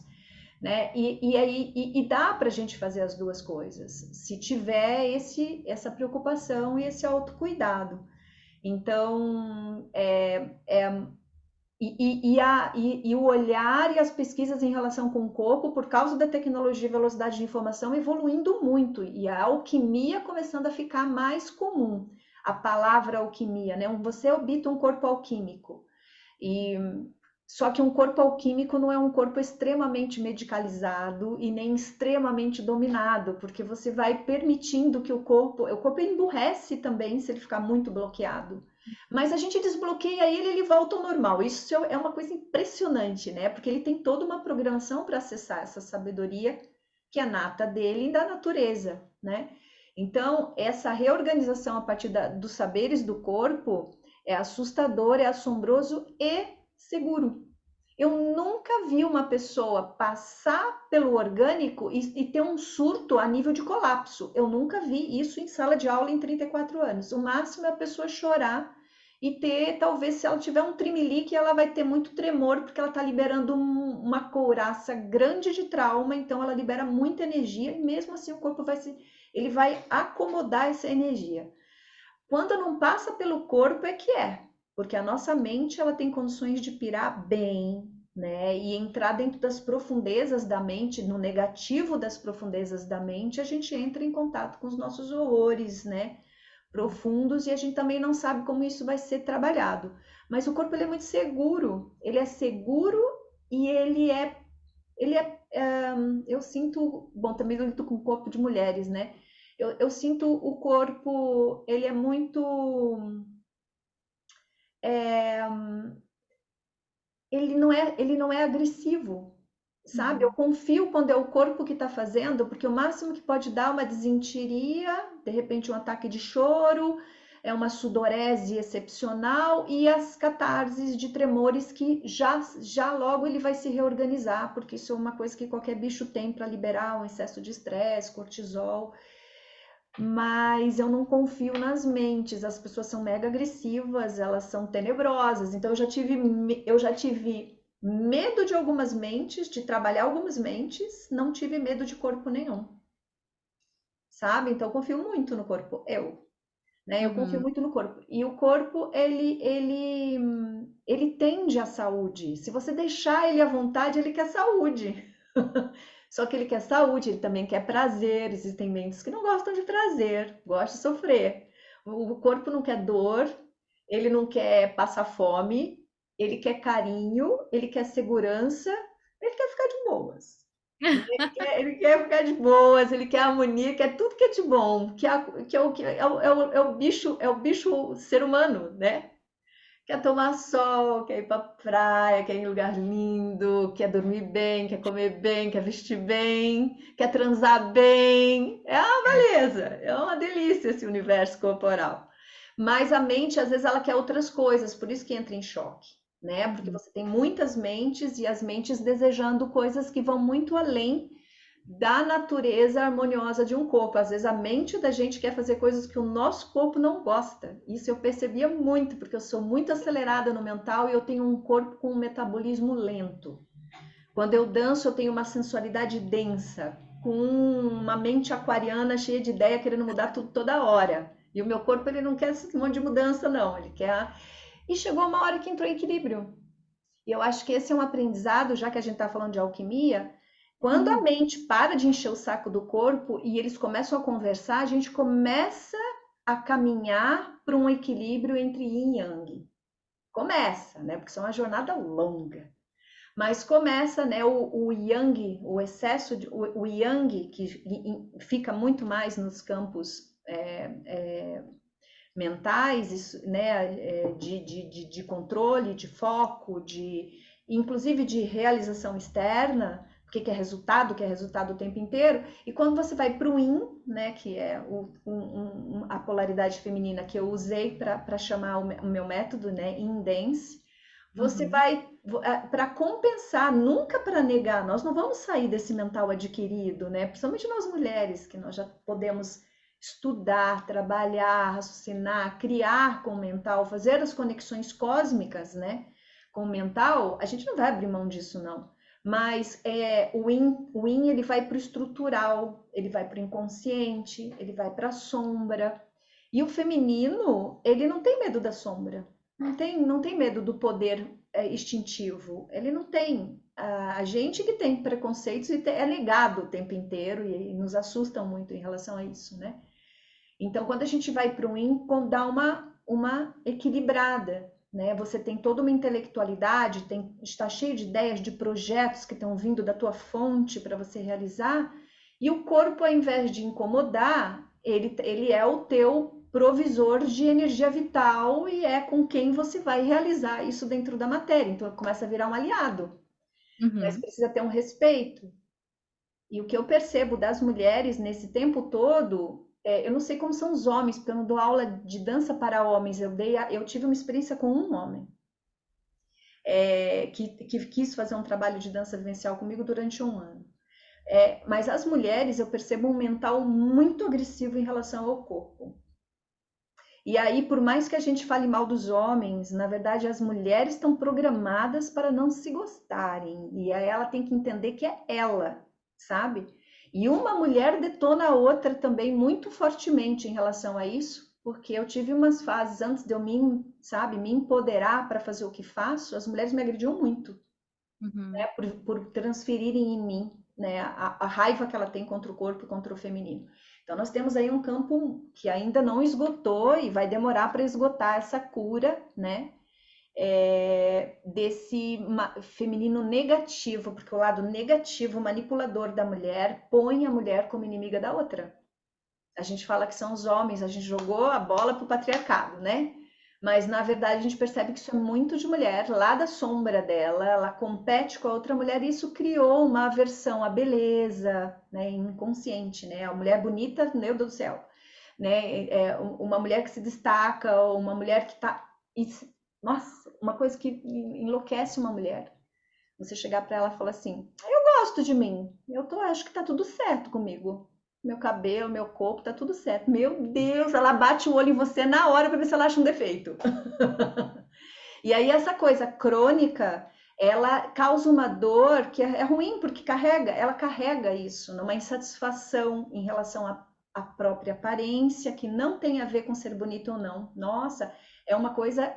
né? E dá para a gente fazer as duas coisas, se tiver essa preocupação e esse autocuidado. Então, o olhar e as pesquisas em relação com o corpo, por causa da tecnologia e velocidade de informação, evoluindo muito, e a alquimia começando a ficar mais comum. A palavra alquimia, né? Você habita um corpo alquímico. E só que um corpo alquímico não é um corpo extremamente medicalizado e nem extremamente dominado, porque você vai permitindo que o corpo emburrece também se ele ficar muito bloqueado. Mas a gente desbloqueia ele volta ao normal. Isso é uma coisa impressionante, né? Porque ele tem toda uma programação para acessar essa sabedoria que é nata dele e da natureza, né? Então, essa reorganização a partir dos saberes do corpo é assustador, é assombroso e seguro. Eu nunca vi uma pessoa passar pelo orgânico e ter um surto a nível de colapso. Eu nunca vi isso em sala de aula em 34 anos. O máximo é a pessoa chorar e ter, talvez, se ela tiver um trimelique, ela vai ter muito tremor, porque ela está liberando uma couraça grande de trauma, então ela libera muita energia e mesmo assim o corpo ele vai acomodar essa energia. Quando não passa pelo corpo é que porque a nossa mente ela tem condições de pirar bem, né? E entrar dentro das profundezas da mente, no negativo das profundezas da mente, a gente entra em contato com os nossos horrores, né? profundos e a gente também não sabe como isso vai ser trabalhado. Mas o corpo ele é muito seguro, ele é seguro e eu sinto, bom, também eu lido com o corpo de mulheres, né? Eu sinto o corpo, ele é muito, é, ele não é agressivo, sabe? Eu Uhum. confio quando é o corpo que está fazendo, porque o máximo que pode dar é uma desinteria, de repente um ataque de choro, é uma sudorese excepcional e as catarses de tremores que já logo ele vai se reorganizar, porque isso é uma coisa que qualquer bicho tem para liberar um excesso de estresse, cortisol. Mas eu não confio nas mentes. As pessoas são mega agressivas, elas são tenebrosas. Então eu já tive medo de algumas mentes, de trabalhar algumas mentes, não tive medo de corpo nenhum, sabe? Então eu confio muito no corpo, né? Eu confio Uhum. muito no corpo. E o corpo, ele tende à saúde. Se você deixar ele à vontade, ele quer saúde. Só que ele quer saúde, ele também quer prazer. Existem mentes que não gostam de prazer, gostam de sofrer. O corpo não quer dor, ele não quer passar fome, ele quer carinho, ele quer segurança, ele quer ficar de boas. Ele quer ficar de boas, ele quer harmonia, quer tudo que é de bom, é o bicho ser humano, né? Quer tomar sol, quer ir pra praia, quer ir em lugar lindo, quer dormir bem, quer comer bem, quer vestir bem, quer transar bem. É uma beleza, é uma delícia esse universo corporal. Mas a mente, às vezes, ela quer outras coisas, por isso que entra em choque, né? Porque você tem muitas mentes e as mentes desejando coisas que vão muito além da natureza harmoniosa de um corpo. Às vezes a mente da gente quer fazer coisas que o nosso corpo não gosta. Isso eu percebia muito, porque eu sou muito acelerada no mental e eu tenho um corpo com um metabolismo lento. Quando eu danço, eu tenho uma sensualidade densa, com uma mente aquariana cheia de ideia, querendo mudar tudo toda hora. E o meu corpo, ele não quer esse monte de mudança, não. Ele quer. E chegou uma hora que entrou em equilíbrio. E eu acho que esse é um aprendizado, já que a gente está falando de alquimia, quando a Uhum. mente para de encher o saco do corpo e eles começam a conversar, a gente começa a caminhar para um equilíbrio entre yin e yang. Começa, né? Porque isso é uma jornada longa. Mas começa, né? O yang, o excesso de o yang que fica muito mais nos campos mentais, né, de controle, de foco, inclusive de realização externa, porque quer resultado o tempo inteiro. E quando você vai para o Yin, né, que é a polaridade feminina que eu usei para chamar o meu método, né, Yin Dance, você Uhum. vai para compensar, nunca para negar. Nós não vamos sair desse mental adquirido, né? Principalmente nós mulheres, que nós já podemos estudar, trabalhar, raciocinar, criar com o mental, fazer as conexões cósmicas, né? Com o mental, a gente não vai abrir mão disso, não. Mas o yin ele vai para o estrutural, ele vai para o inconsciente, ele vai para a sombra. E o feminino, ele não tem medo da sombra, não tem medo do poder instintivo, ele não tem. A gente que tem preconceitos e é negado o tempo inteiro e nos assustam muito em relação a isso, né? Então, quando a gente vai para o Yin, dá uma equilibrada, né? Você tem toda uma intelectualidade, está cheio de ideias, de projetos que estão vindo da tua fonte para você realizar, e o corpo, ao invés de incomodar, ele é o teu provisor de energia vital e é com quem você vai realizar isso dentro da matéria. Então, começa a virar um aliado, mas Uhum. precisa ter um respeito. E o que eu percebo das mulheres nesse tempo todo, eu não sei como são os homens, porque eu não dou aula de dança para homens, eu tive uma experiência com um homem que quis fazer um trabalho de dança vivencial comigo durante um ano. Mas as mulheres, eu percebo um mental muito agressivo em relação ao corpo. E aí, por mais que a gente fale mal dos homens, na verdade as mulheres estão programadas para não se gostarem. E aí ela tem que entender que é ela, sabe? E uma mulher detona a outra também muito fortemente em relação a isso, porque eu tive umas fases antes de eu me empoderar para fazer o que faço, as mulheres me agrediam muito, né, Uhum. por transferirem em mim, né, a raiva que ela tem contra o corpo e contra o feminino. Então, nós temos aí um campo que ainda não esgotou e vai demorar para esgotar essa cura, né? Desse feminino negativo, porque o lado negativo, manipulador da mulher, põe a mulher como inimiga da outra. A gente fala que são os homens, a gente jogou a bola para o patriarcado, né? Mas na verdade a gente percebe que isso é muito de mulher, lá da sombra dela, ela compete com a outra mulher e isso criou uma aversão à beleza, né, inconsciente, né? A mulher bonita, meu Deus do céu, né? Uma mulher que se destaca, ou uma mulher que tá. Nossa, uma coisa que enlouquece uma mulher. Você chegar para ela e falar assim: eu gosto de mim, acho que tá tudo certo comigo. Meu cabelo, meu corpo, tá tudo certo. Meu Deus, ela bate o olho em você na hora para ver se ela acha um defeito. E aí essa coisa crônica, ela causa uma dor que é ruim, porque ela carrega isso, numa insatisfação em relação à própria aparência, que não tem a ver com ser bonito ou não. Nossa, é uma coisa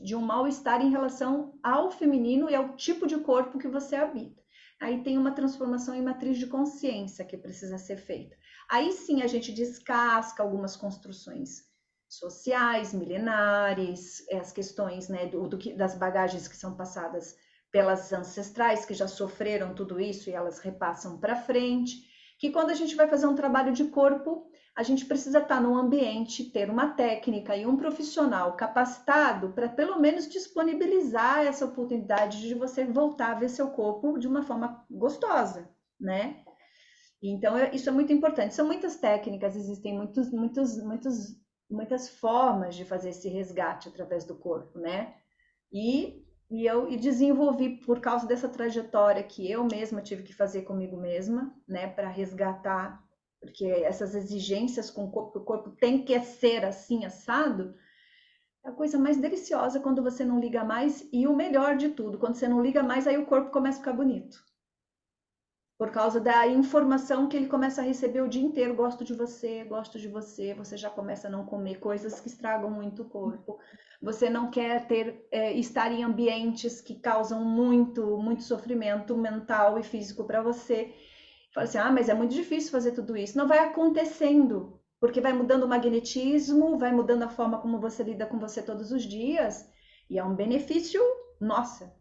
de um mal-estar em relação ao feminino e ao tipo de corpo que você habita. Aí tem uma transformação em matriz de consciência que precisa ser feita. Aí sim a gente descasca algumas construções sociais, milenares, as questões, né, das bagagens que são passadas pelas ancestrais que já sofreram tudo isso e elas repassam para frente, que quando a gente vai fazer um trabalho de corpo, a gente precisa estar num ambiente, ter uma técnica e um profissional capacitado para pelo menos disponibilizar essa oportunidade de você voltar a ver seu corpo de uma forma gostosa, né? Então, isso é muito importante. São muitas técnicas, existem muitas formas de fazer esse resgate através do corpo, né? Eu desenvolvi, por causa dessa trajetória que eu mesma tive que fazer comigo mesma, né, para resgatar, porque essas exigências com o corpo, que o corpo tem que ser assim, assado, é a coisa mais deliciosa quando você não liga mais, e o melhor de tudo, quando você não liga mais, aí o corpo começa a ficar bonito por causa da informação que ele começa a receber o dia inteiro. Gosto de você. Você já começa a não comer coisas que estragam muito o corpo. Você não quer estar em ambientes que causam muito sofrimento mental e físico para você. Fala assim, mas é muito difícil fazer tudo isso. Não vai acontecendo, porque vai mudando o magnetismo, vai mudando a forma como você lida com você todos os dias, e é um benefício, nossa,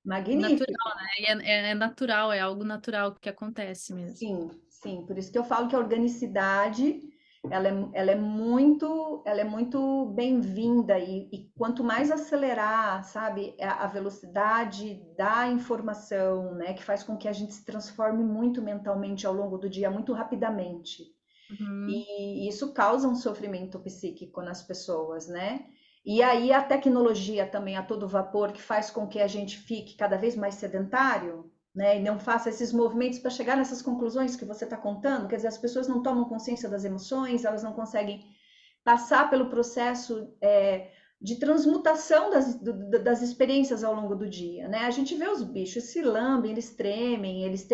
magnífico. Natural, né? E é natural, é algo natural que acontece mesmo. Sim, sim. Por isso que eu falo que a organicidade ela é muito bem-vinda e quanto mais acelerar, sabe, a velocidade da informação, né, que faz com que a gente se transforme muito mentalmente ao longo do dia, muito rapidamente. Uhum. E isso causa um sofrimento psíquico nas pessoas, né? E aí a tecnologia também a todo vapor que faz com que a gente fique cada vez mais sedentário, né? E não faça esses movimentos para chegar nessas conclusões que você está contando. Quer dizer, as pessoas não tomam consciência das emoções, elas não conseguem passar pelo processo de transmutação das experiências ao longo do dia, né? A gente vê os bichos se lambem, eles tremem, eles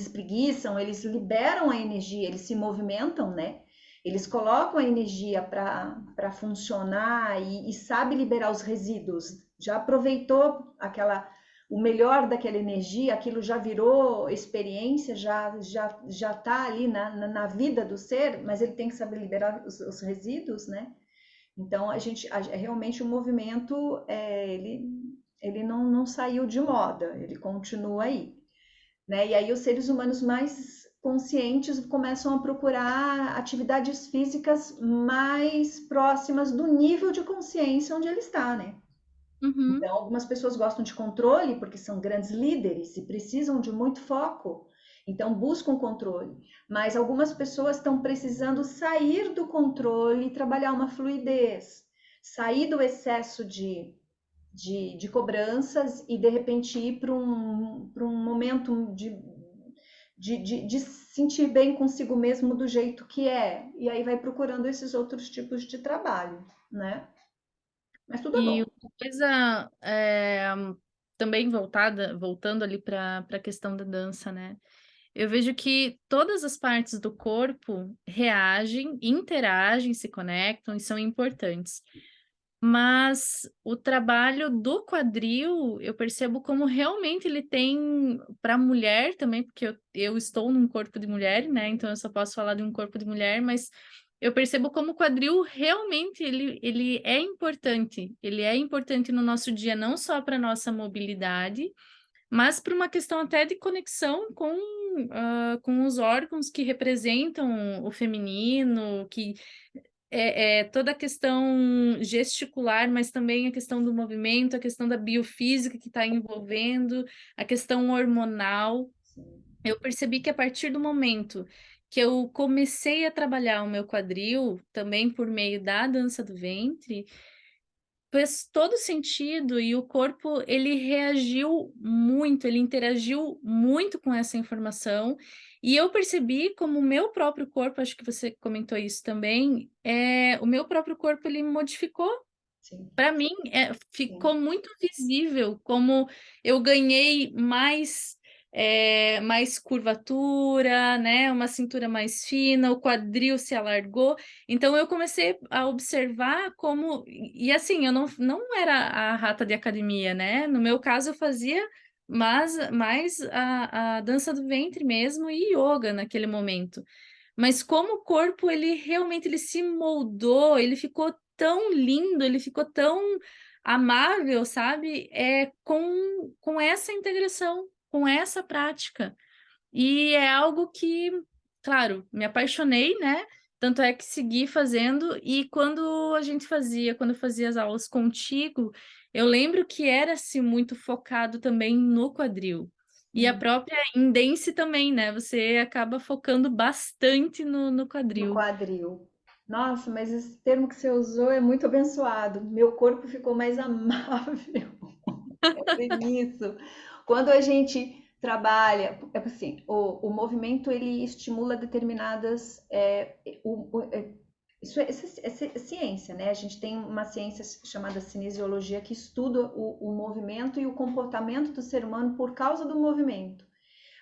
espreguiçam, eles liberam a energia, eles se movimentam, né? Eles colocam a energia para funcionar e sabe liberar os resíduos. Já aproveitou o melhor daquela energia, aquilo já virou experiência, já tá ali na vida do ser, mas ele tem que saber liberar os resíduos, né? Então realmente o movimento ele não saiu de moda, ele continua aí, né? E aí os seres humanos mais conscientes começam a procurar atividades físicas mais próximas do nível de consciência onde ele está, né? Uhum. Então, algumas pessoas gostam de controle porque são grandes líderes e precisam de muito foco. Então, buscam controle. Mas algumas pessoas estão precisando sair do controle e trabalhar uma fluidez, sair do excesso de cobranças e, de repente, ir para um momento de se sentir bem consigo mesmo do jeito que é. E aí vai procurando esses outros tipos de trabalho, né? Mas tudo é E bom. uma coisa também voltando ali para a questão da dança, né? Eu vejo que todas as partes do corpo reagem, interagem, se conectam e são importantes. Mas o trabalho do quadril, eu percebo como realmente ele tem para mulher também, porque eu estou num corpo de mulher, né? Então eu só posso falar de um corpo de mulher, mas eu percebo como o quadril realmente ele é importante. Ele é importante no nosso dia, não só para nossa mobilidade, mas para uma questão até de conexão com os órgãos que representam o feminino, que é toda a questão gesticular, mas também a questão do movimento, a questão da biofísica que está envolvendo, a questão hormonal. Sim, Eu percebi que a partir do momento que eu comecei a trabalhar o meu quadril, também por meio da dança do ventre, fez todo sentido e o corpo ele reagiu muito, ele interagiu muito com essa informação e eu percebi como o meu próprio corpo, acho que você comentou isso também, o meu próprio corpo ele modificou sim, para mim, ficou sim. muito visível como eu ganhei mais curvatura, né, uma cintura mais fina, o quadril se alargou. Então eu comecei a observar como e assim, eu não era a rata de academia, né, no meu caso eu fazia mais a dança do ventre mesmo e ioga naquele momento. Mas como o corpo ele realmente ele se moldou, ele ficou tão lindo, ele ficou tão amável, sabe? Com essa integração, com essa prática. E é algo que, claro, me apaixonei, né? Tanto é que segui fazendo, e quando eu fazia as aulas contigo, eu lembro que era-se muito focado também no quadril. E a Sim. própria Indense também, né? Você acaba focando bastante no No quadril. quadril. Nossa, mas esse termo que você usou é muito abençoado. Meu corpo ficou mais amável. É bem isso. Quando a gente trabalha, é assim, o movimento ele estimula determinadas, isso é ciência, né? A gente tem uma ciência chamada cinesiologia que estuda o movimento e o comportamento do ser humano por causa do movimento.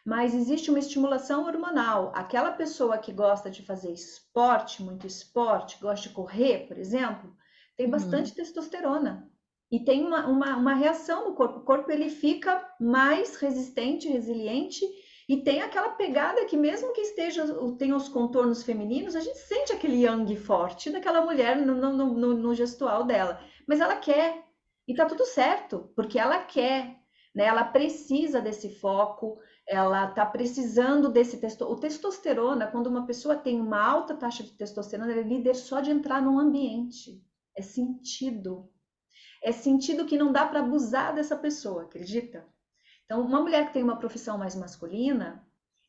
Mas existe uma estimulação hormonal. Aquela pessoa que gosta de fazer esporte, muito esporte, gosta de correr, por exemplo, tem Uhum. bastante testosterona. E tem uma reação no corpo. O corpo ele fica mais resistente, resiliente e tem aquela pegada que mesmo que tenha os contornos femininos, a gente sente aquele yang forte daquela mulher no gestual dela. Mas ela quer. E tá tudo certo, porque ela quer, né? Ela precisa desse foco, ela está precisando desse testosterona. O testosterona, quando uma pessoa tem uma alta taxa de testosterona, ela é líder só de entrar num ambiente. É sentido. É sentido que não dá para abusar dessa pessoa, acredita? Então, uma mulher que tem uma profissão mais masculina,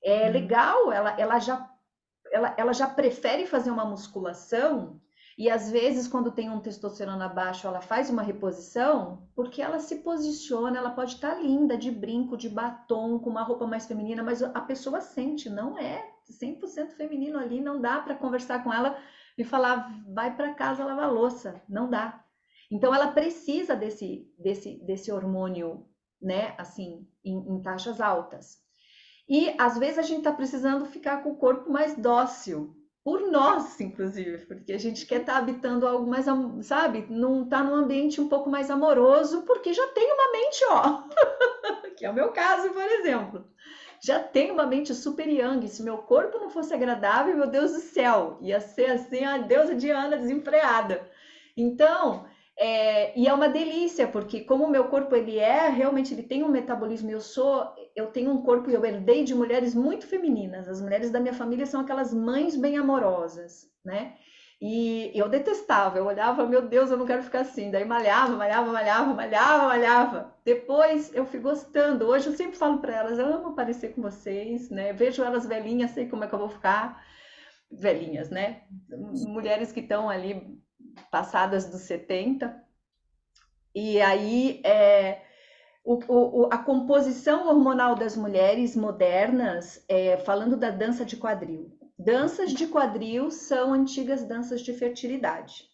é Uhum. legal, ela já prefere fazer uma musculação e às vezes quando tem um testosterona baixo ela faz uma reposição porque ela se posiciona, ela pode estar linda de brinco, de batom, com uma roupa mais feminina, mas a pessoa sente, não é 100% feminino ali, não dá para conversar com ela e falar vai para casa lavar louça, não dá. Então ela precisa desse hormônio, né, assim, em taxas altas. E às vezes a gente está precisando ficar com o corpo mais dócil, por nós, inclusive, porque a gente quer estar habitando algo mais, sabe, não tá num ambiente um pouco mais amoroso, porque já tem uma mente, ó, que é o meu caso, por exemplo. Já tem uma mente super yang. Se meu corpo não fosse agradável, meu Deus do céu, ia ser assim a deusa Diana desenfreada. Então, e é uma delícia, porque como o meu corpo realmente ele tem um metabolismo, eu tenho um corpo e eu herdei de mulheres muito femininas. As mulheres da minha família são aquelas mães bem amorosas, né? E eu detestava, eu olhava, meu Deus, eu não quero ficar assim. Daí malhava, malhava, malhava, malhava, malhava. Depois eu fui gostando. Hoje eu sempre falo para elas, eu amo parecer com vocês, né? Vejo elas velhinhas, sei como é que eu vou ficar. Velhinhas, né? Mulheres que estão ali passadas dos 70. E aí a composição hormonal das mulheres modernas, falando da dança de quadril. Danças de quadril são antigas danças de fertilidade.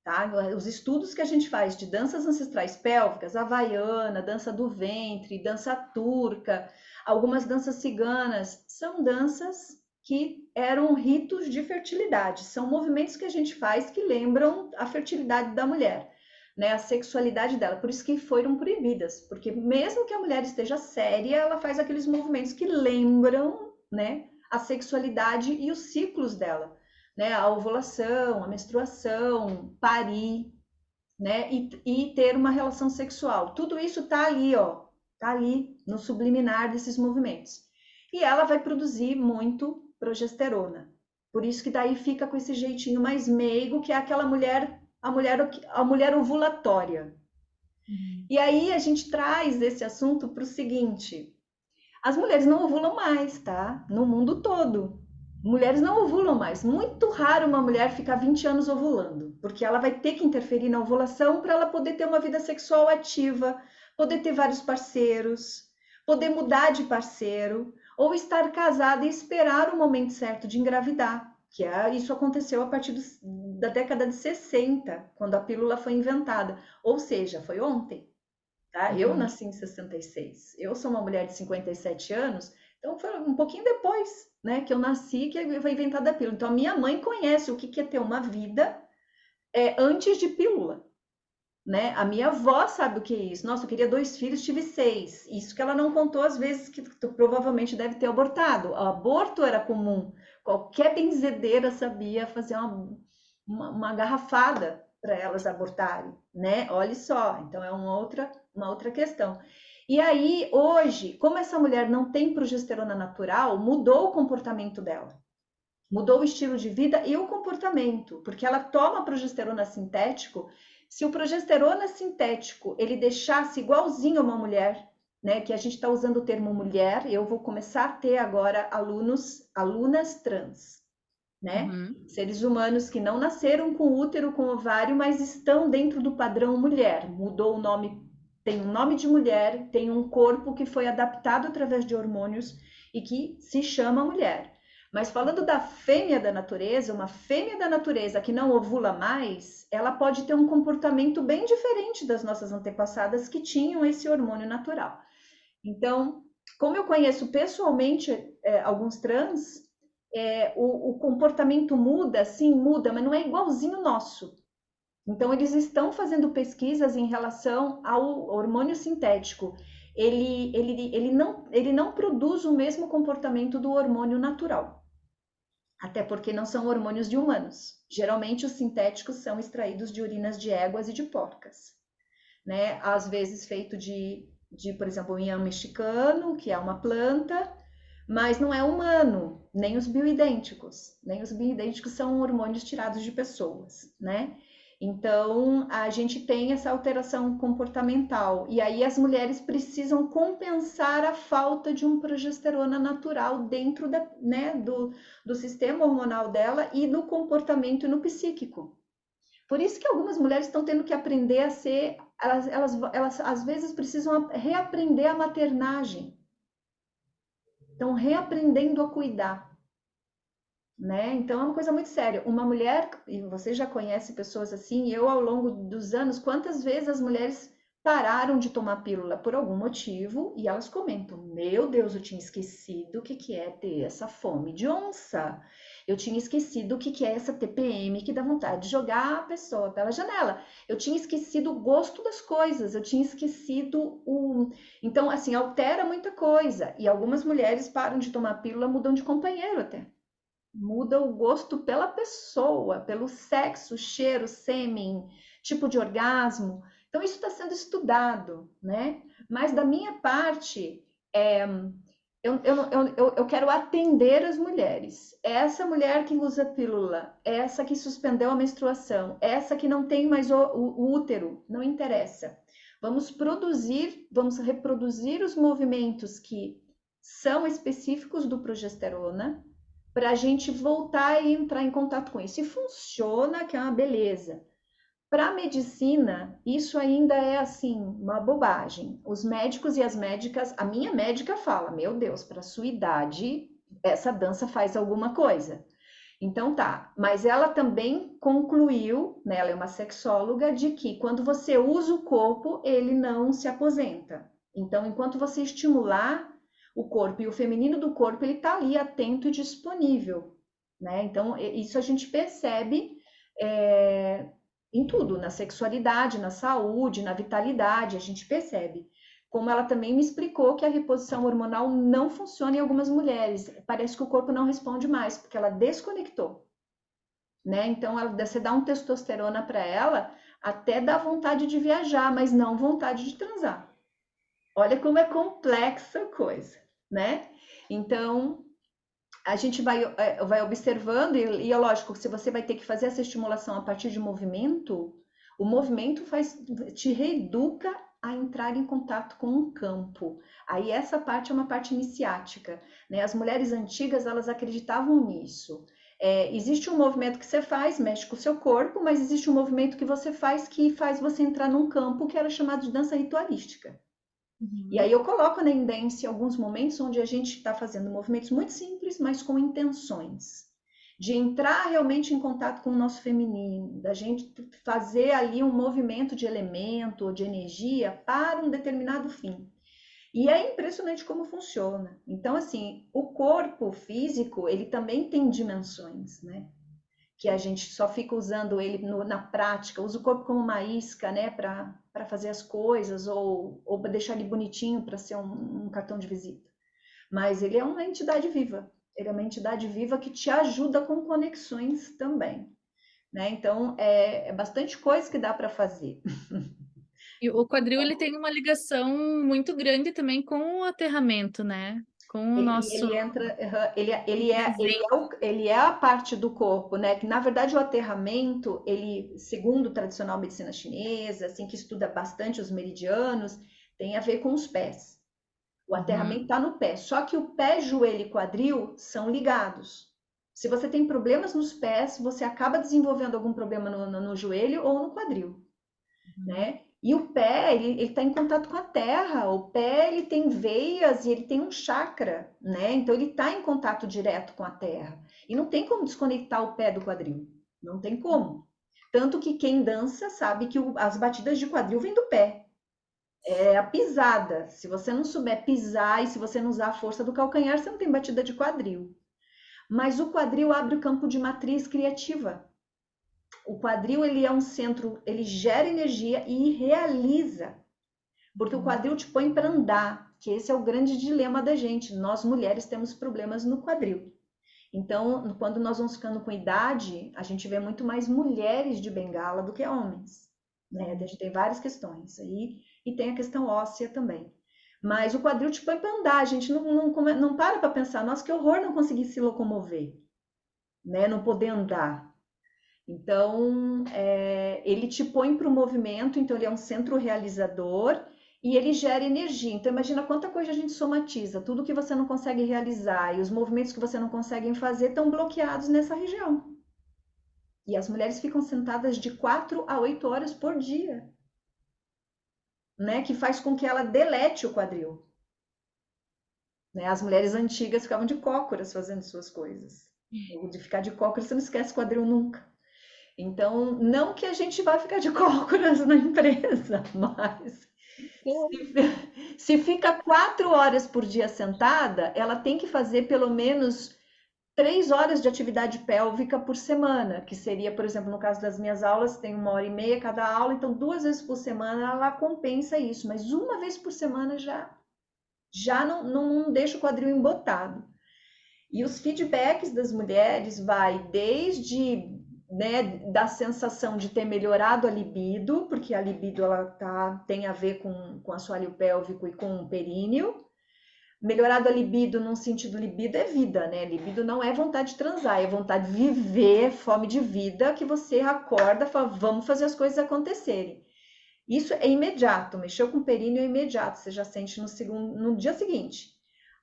Tá? Os estudos que a gente faz de danças ancestrais pélvicas, havaiana, dança do ventre, dança turca, algumas danças ciganas, são danças que eram ritos de fertilidade, são movimentos que a gente faz que lembram a fertilidade da mulher. né, a sexualidade dela. Por isso que foram proibidas, porque mesmo que a mulher esteja séria, ela faz aqueles movimentos que lembram, né, a sexualidade e os ciclos dela, né, a ovulação, a menstruação, parir, né, e ter uma relação sexual. Tudo isso tá ali, ó, tá ali no subliminar desses movimentos. E ela vai produzir muito progesterona. Por isso que daí fica com esse jeitinho mais meigo, que é aquela mulher, a mulher ovulatória. E aí a gente traz esse assunto para o seguinte: as mulheres não ovulam mais, tá? No mundo todo. Mulheres não ovulam mais. Muito raro uma mulher ficar 20 anos ovulando, porque ela vai ter que interferir na ovulação para ela poder ter uma vida sexual ativa, poder ter vários parceiros, poder mudar de parceiro, ou estar casada e esperar o momento certo de engravidar. Isso aconteceu a partir da década de 60, quando a pílula foi inventada. Ou seja, foi ontem. Tá? Eu nasci em 66. Eu sou uma mulher de 57 anos, então foi um pouquinho depois, né, que eu nasci que foi inventada a pílula. Então a minha mãe conhece o que é ter uma vida antes de pílula, né? A minha avó sabe o que é isso. Nossa, eu queria 2 filhos, tive 6. Isso que ela não contou as vezes que tu provavelmente deve ter abortado. O aborto era comum. Qualquer benzedeira sabia fazer uma garrafada para elas abortarem, né? Olha só, então é uma outra questão. E aí, hoje, como essa mulher não tem progesterona natural, mudou o comportamento dela. Mudou o estilo de vida e o comportamento, porque ela toma progesterona sintético. Se o progesterona sintético ele deixasse igualzinho uma mulher, né, que a gente está usando o termo mulher, eu vou começar a ter agora alunas trans, né? Seres humanos que não nasceram com útero, com ovário, mas estão dentro do padrão mulher. Mudou o nome, tem um nome de mulher, tem um corpo que foi adaptado através de hormônios e que se chama mulher. Mas falando da fêmea da natureza, uma fêmea da natureza que não ovula mais, ela pode ter um comportamento bem diferente das nossas antepassadas que tinham esse hormônio natural. Então, como eu conheço pessoalmente alguns trans, o comportamento muda, sim, muda, mas não é igualzinho o nosso. Então, eles estão fazendo pesquisas em relação ao hormônio sintético. Ele não produz o mesmo comportamento do hormônio natural. Até porque não são hormônios de humanos. Geralmente, os sintéticos são extraídos de urinas de éguas e de porcas, né? Às vezes feito por exemplo, o inhame mexicano, que é uma planta, mas não é humano, nem os bioidênticos. Nem os bioidênticos são hormônios tirados de pessoas, né? Então, a gente tem essa alteração comportamental. E aí as mulheres precisam compensar a falta de uma progesterona natural dentro né, do sistema hormonal dela e no comportamento e no psíquico. Por isso que algumas mulheres estão tendo que aprender a ser... Elas às vezes precisam reaprender a maternagem. Estão reaprendendo a cuidar. Né? Então é uma coisa muito séria. Uma mulher, e você já conhece pessoas assim, eu ao longo dos anos, quantas vezes as mulheres pararam de tomar pílula por algum motivo e elas comentam: meu Deus, eu tinha esquecido o que é ter essa fome de onça. Eu tinha esquecido o que é essa TPM que dá vontade de jogar a pessoa pela janela. Eu tinha esquecido o gosto das coisas, eu tinha esquecido o. Então, assim, altera muita coisa. E algumas mulheres param de tomar pílula, mudam de companheiro até. Muda o gosto pela pessoa, pelo sexo, cheiro, sêmen, tipo de orgasmo. Então, isso está sendo estudado, né? Mas da minha parte, eu quero atender as mulheres. Essa mulher que usa pílula, essa que suspendeu a menstruação, essa que não tem mais o útero, não interessa. Vamos reproduzir os movimentos que são específicos do progesterona, para a gente voltar e entrar em contato com isso. E funciona, que é uma beleza. Para a medicina, isso ainda é assim, uma bobagem. Os médicos e as médicas, a minha médica fala: meu Deus, para sua idade, essa dança faz alguma coisa. Então tá, mas ela também concluiu, né, ela é uma sexóloga, de que quando você usa o corpo, ele não se aposenta. Então, enquanto você estimular o corpo e o feminino do corpo, ele está ali atento e disponível, né? Então, isso a gente percebe em tudo, na sexualidade, na saúde, na vitalidade, a gente percebe. Como ela também me explicou que a reposição hormonal não funciona em algumas mulheres. Parece que o corpo não responde mais, porque ela desconectou, né? Então, você dá um testosterona para ela, até dá vontade de viajar, mas não vontade de transar. Olha como é complexa a coisa, né? Então, a gente vai observando, e é lógico que se você vai ter que fazer essa estimulação a partir de movimento, o movimento te reeduca a entrar em contato com um campo. Aí essa parte é uma parte iniciática, né? As mulheres antigas, elas acreditavam nisso. Existe um movimento que você faz, mexe com o seu corpo, mas existe um movimento que você faz que faz você entrar num campo que era chamado de dança ritualística. E aí Uhum. eu coloco na Indência alguns momentos onde a gente está fazendo movimentos muito simples, mas com intenções. De entrar realmente em contato com o nosso feminino, da gente fazer ali um movimento de elemento ou de energia para um determinado fim. E é impressionante como funciona. Então, assim, o corpo físico, ele também tem dimensões, né? Que a gente só fica usando ele na prática, usa o corpo como uma isca, né, para fazer as coisas, ou para deixar ele bonitinho para ser um cartão de visita. Mas ele é uma entidade viva, ele é uma entidade viva que te ajuda com conexões também. Né? Então, é bastante coisa que dá para fazer. E o quadril ele tem uma ligação muito grande também com o aterramento, né? Com o nosso Ele entra, desenho. ele é a parte do corpo, né? Que na verdade o aterramento, ele, segundo a tradicional medicina chinesa, assim que estuda bastante os meridianos, tem a ver com os pés. O aterramento Uhum. está no pé. Só que o pé, joelho e quadril são ligados. Se você tem problemas nos pés, você acaba desenvolvendo algum problema no joelho ou no quadril, Uhum. né? E o pé, ele está em contato com a terra. O pé, ele tem veias e ele tem um chakra, né? Então, ele está em contato direto com a terra. E não tem como desconectar o pé do quadril. Não tem como. Tanto que quem dança sabe que as batidas de quadril vêm do pé. É a pisada. Se você não souber pisar e se você não usar a força do calcanhar, você não tem batida de quadril. Mas o quadril abre o campo de matriz criativa. O quadril, ele é um centro, ele gera energia e realiza. Porque o Uhum. quadril te põe para andar, que esse é o grande dilema da gente. Nós mulheres temos problemas no quadril. Então, quando nós vamos ficando com idade, a gente vê muito mais mulheres de bengala do que homens. Né? A gente tem várias questões aí, e tem a questão óssea também. Mas o quadril te põe para andar, a gente não para pensar, nossa, que horror não conseguir se locomover, né? Não poder andar. Então, ele te põe para o movimento, então ele é um centro realizador e ele gera energia. Então, imagina quanta coisa a gente somatiza, tudo que você não consegue realizar e os movimentos que você não consegue fazer estão bloqueados nessa região. E as mulheres ficam sentadas de 4 a 8 horas por dia, né? Que faz com que ela delete o quadril. Né? As mulheres antigas ficavam de cócoras fazendo suas coisas. De ficar de cócoras, você não esquece o quadril nunca. Então, não que a gente vá ficar de cócoras na empresa, mas se fica 4 horas por dia sentada, ela tem que fazer pelo menos 3 horas de atividade pélvica por semana, que seria, por exemplo, no caso das minhas aulas, tem 1 hora e meia cada aula, então 2 vezes por semana ela compensa isso, mas uma vez por semana já não deixa o quadril embotado. E os feedbacks das mulheres vai desde, né, da sensação de ter melhorado a libido, porque a libido tem a ver com assoalho pélvico e com o períneo. Melhorado a libido, num sentido, libido é vida, né? Libido não é vontade de transar, é vontade de viver, fome de vida, que você acorda e fala, vamos fazer as coisas acontecerem. Isso é imediato, mexeu com o períneo é imediato, você já sente no dia seguinte.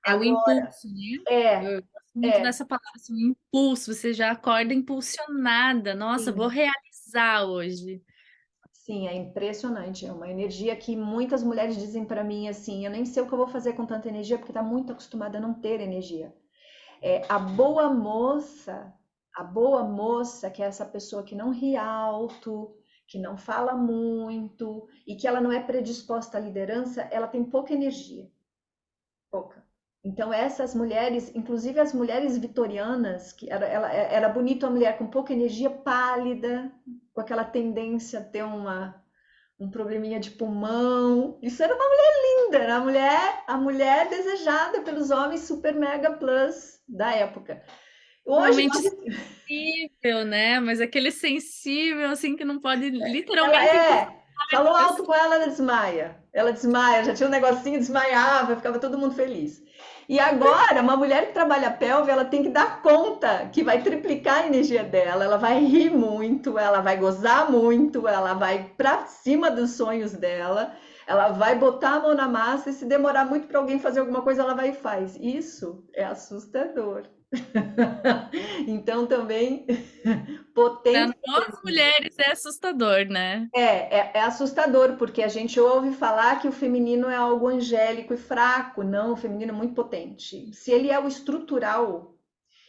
É o Agora, impulso, né? é, Eu gosto muito é, dessa palavra, assim, um impulso. Você já acorda impulsionada. Nossa, vou sim. realizar hoje. Sim, é impressionante. É uma energia que muitas mulheres dizem para mim assim: eu nem sei o que eu vou fazer com tanta energia, porque está muito acostumada a não ter energia. A boa moça, que é essa pessoa que não ri alto, que não fala muito e que ela não é predisposta à liderança, ela tem pouca energia, pouca. Então essas mulheres, inclusive as mulheres vitorianas, que era bonito a mulher com pouca energia, pálida, com aquela tendência a ter um probleminha de pulmão. Isso era uma mulher linda, era a mulher desejada pelos homens super mega plus da época. Hoje, Realmente sensível, né? Mas aquele sensível, assim, que não pode ela literalmente encostar em falou alto pessoa. com ela, ela desmaia. Ela desmaia, já tinha um negocinho, desmaiava, ficava todo mundo feliz. E agora, uma mulher que trabalha a pelve, ela tem que dar conta que vai triplicar a energia dela, ela vai rir muito, ela vai gozar muito, ela vai para cima dos sonhos dela, ela vai botar a mão na massa e se demorar muito para alguém fazer alguma coisa, ela vai e faz. Isso é assustador. Então também Para potência nós mulheres é assustador, né? é assustador, porque a gente ouve falar que o feminino é algo angélico e fraco. Não, o feminino é muito potente. Se ele é o estrutural,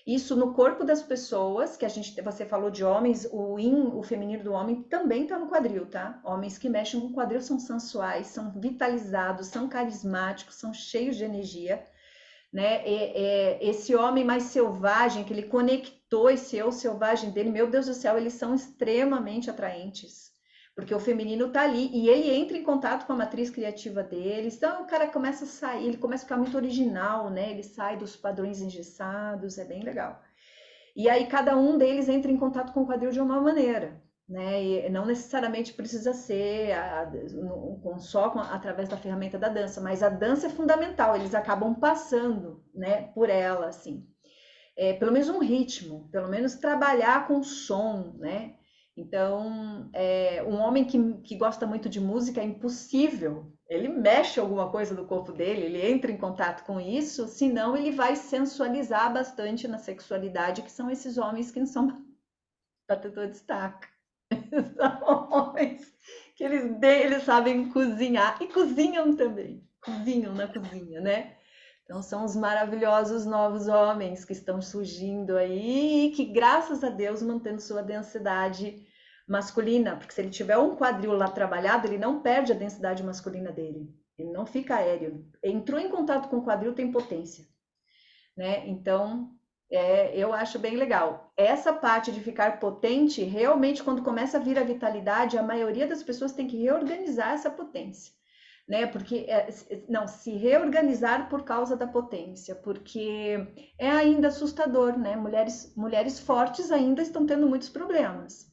isso no corpo das pessoas, que você falou de homens, o feminino do homem também está no quadril, tá? Homens que mexem com o quadril são sensuais, são vitalizados, são carismáticos, são cheios de energia, né? Esse homem mais selvagem, que ele conectou esse eu selvagem dele, meu Deus do céu, eles são extremamente atraentes. Porque o feminino tá ali e ele entra em contato com a matriz criativa deles. Então o cara começa a sair, ele começa a ficar muito original, né? Ele sai dos padrões engessados, é bem legal. E aí cada um deles entra em contato com o quadril de uma maneira, né? E não necessariamente precisa ser através da ferramenta da dança, mas a dança é fundamental, eles acabam passando, né, por ela, assim. Pelo menos um ritmo, pelo menos trabalhar com som, né? Então, um homem que gosta muito de música é impossível. Ele mexe alguma coisa do corpo dele, ele entra em contato com isso, senão ele vai sensualizar bastante na sexualidade, que são esses homens que não são batedor de estaca. São homens que eles sabem cozinhar e cozinham também. Cozinham na cozinha, né? Então são os maravilhosos novos homens que estão surgindo aí e que, graças a Deus, mantendo sua densidade masculina, porque se ele tiver um quadril lá trabalhado, ele não perde a densidade masculina dele. Ele não fica aéreo. Entrou em contato com o quadril, tem potência, né? Então, eu acho bem legal. Essa parte de ficar potente, realmente, quando começa a vir a vitalidade, a maioria das pessoas tem que reorganizar essa potência, né? Porque não se reorganizar por causa da potência, porque é ainda assustador, né? Mulheres fortes ainda estão tendo muitos problemas.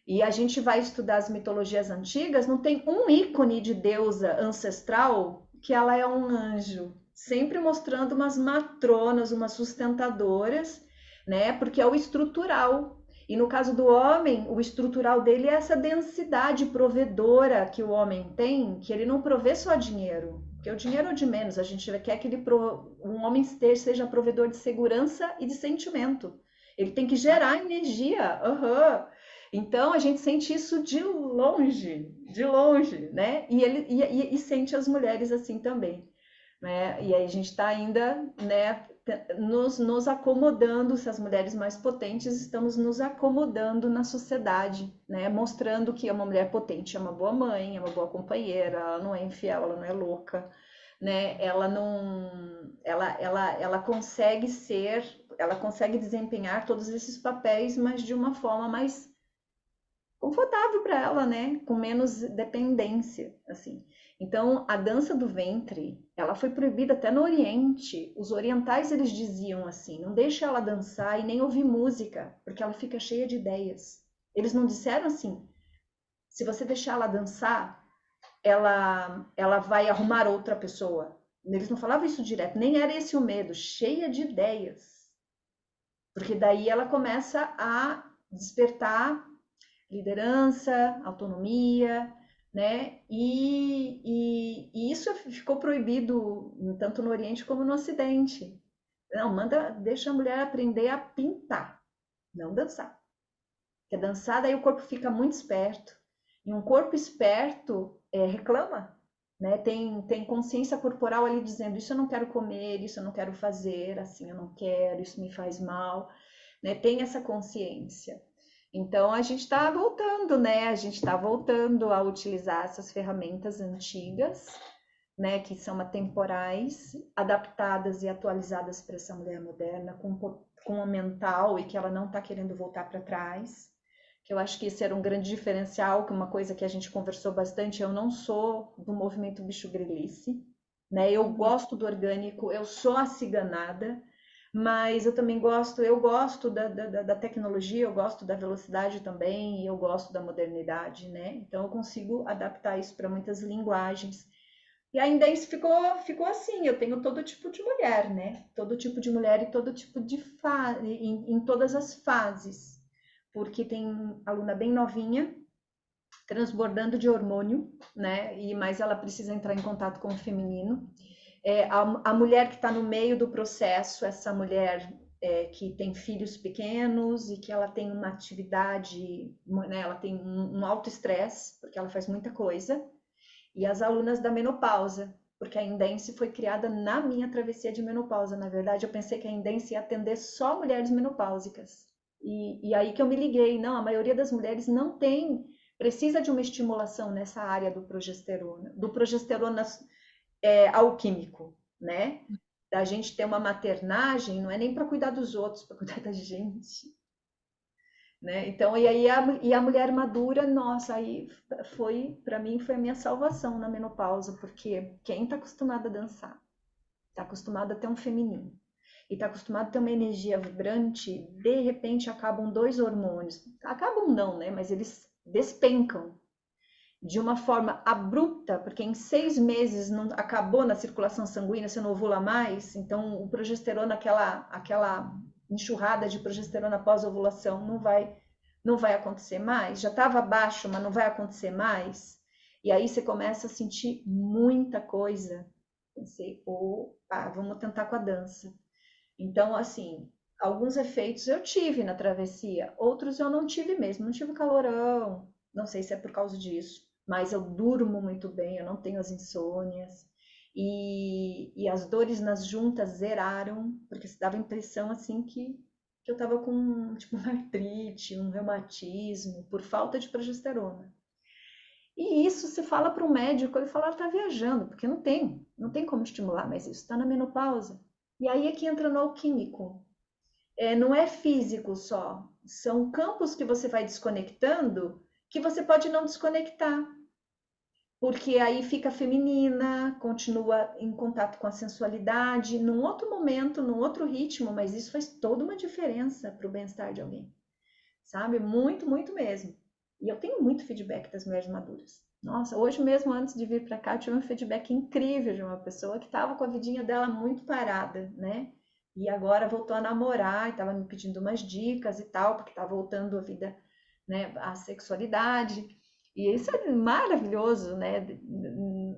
E a gente vai estudar as mitologias antigas, não tem um ícone de deusa ancestral que ela é um anjo, sempre mostrando umas matronas, umas sustentadoras, né? Porque é o estrutural. E no caso do homem, o estrutural dele é essa densidade provedora que o homem tem, que ele não provê só dinheiro, porque o dinheiro é o de menos, a gente quer que um homem seja provedor de segurança e de sentimento. Ele tem que gerar energia. Uhum. Então a gente sente isso de longe, né? E sente as mulheres assim também, né? E aí a gente está ainda, né, nos acomodando, se as mulheres mais potentes estamos nos acomodando na sociedade, né? Mostrando que é uma mulher potente, é uma boa mãe, é uma boa companheira, ela não é infiel, ela não é louca, né? Ela não, ela consegue desempenhar todos esses papéis, mas de uma forma mais confortável para ela, né? Com menos dependência, assim. Então, a dança do ventre, ela foi proibida até no Oriente. Os orientais, eles diziam assim, não deixa ela dançar e nem ouvir música, porque ela fica cheia de ideias. Eles não disseram assim, se você deixar ela dançar, ela vai arrumar outra pessoa. Eles não falavam isso direto, nem era esse o medo, cheia de ideias. Porque daí ela começa a despertar liderança, autonomia, né? E isso ficou proibido tanto no Oriente como no Ocidente. Não, deixa a mulher aprender a pintar, não dançar. Porque dançar, daí o corpo fica muito esperto. E um corpo esperto reclama, né? Tem consciência corporal ali dizendo: isso eu não quero comer, isso eu não quero fazer, assim eu não quero, isso me faz mal, né? Tem essa consciência. Então a gente está voltando, né? A gente está voltando a utilizar essas ferramentas antigas, né? Que são atemporais, adaptadas e atualizadas para essa mulher moderna, com o mental e que ela não está querendo voltar para trás, que eu acho que esse era um grande diferencial, que uma coisa que a gente conversou bastante, eu não sou do movimento bicho grilice, né? Eu Uhum. gosto do orgânico, eu sou a ciganada, mas eu também gosto, eu gosto da tecnologia, eu gosto da velocidade também, e eu gosto da modernidade, né? Então eu consigo adaptar isso para muitas linguagens. E ainda isso ficou assim, eu tenho todo tipo de mulher, né? Todo tipo de mulher e todo tipo de fase, em todas as fases. Porque tem aluna bem novinha, transbordando de hormônio, né? E mas ela precisa entrar em contato com o feminino. A mulher que está no meio do processo, essa mulher que tem filhos pequenos e que ela tem uma atividade, né? Ela tem um alto estresse, porque ela faz muita coisa e as alunas da menopausa, porque a Indense foi criada na minha travessia de menopausa. Na verdade, eu pensei que a Indense ia atender só mulheres menopáusicas. E aí que eu me liguei, não, a maioria das mulheres não tem, precisa de uma estimulação nessa área do progesterona alquímico, né? Da gente ter uma maternagem, não é nem para cuidar dos outros, para cuidar da gente, né? Então, e a mulher madura, nossa, aí foi, para mim, foi a minha salvação na menopausa, porque quem está acostumada a dançar, está acostumada a ter um feminino, e está acostumado a ter uma energia vibrante, de repente acabam dois hormônios, acabam não, né? Mas eles despencam de uma forma abrupta, porque em 6 meses não acabou na circulação sanguínea, você não ovula mais, então o progesterona, aquela enxurrada de progesterona pós-ovulação não vai acontecer mais, já estava baixo, mas não vai acontecer mais. E aí você começa a sentir muita coisa. Pensei, opa, vamos tentar com a dança. Então, assim, alguns efeitos eu tive na travessia, outros eu não tive mesmo, não tive calorão, não sei se é por causa disso, mas eu durmo muito bem, eu não tenho as insônias. E as dores nas juntas zeraram, porque se dava a impressão assim que eu estava com tipo uma artrite, um reumatismo, por falta de progesterona. E isso se fala para o médico, ele fala, ela está viajando, porque não tem como estimular mais isso, está na menopausa. E aí é que entra no alquímico. Não é físico só, são campos que você vai desconectando que você pode não desconectar, porque aí fica feminina, continua em contato com a sensualidade, num outro momento, num outro ritmo, mas isso faz toda uma diferença para o bem-estar de alguém, sabe? Muito, muito mesmo. E eu tenho muito feedback das mulheres maduras. Nossa, hoje mesmo, antes de vir para cá, eu tive um feedback incrível de uma pessoa que estava com a vidinha dela muito parada, né? E agora voltou a namorar e estava me pedindo umas dicas e tal, porque está voltando a vida, né, a sexualidade. E isso é maravilhoso, né?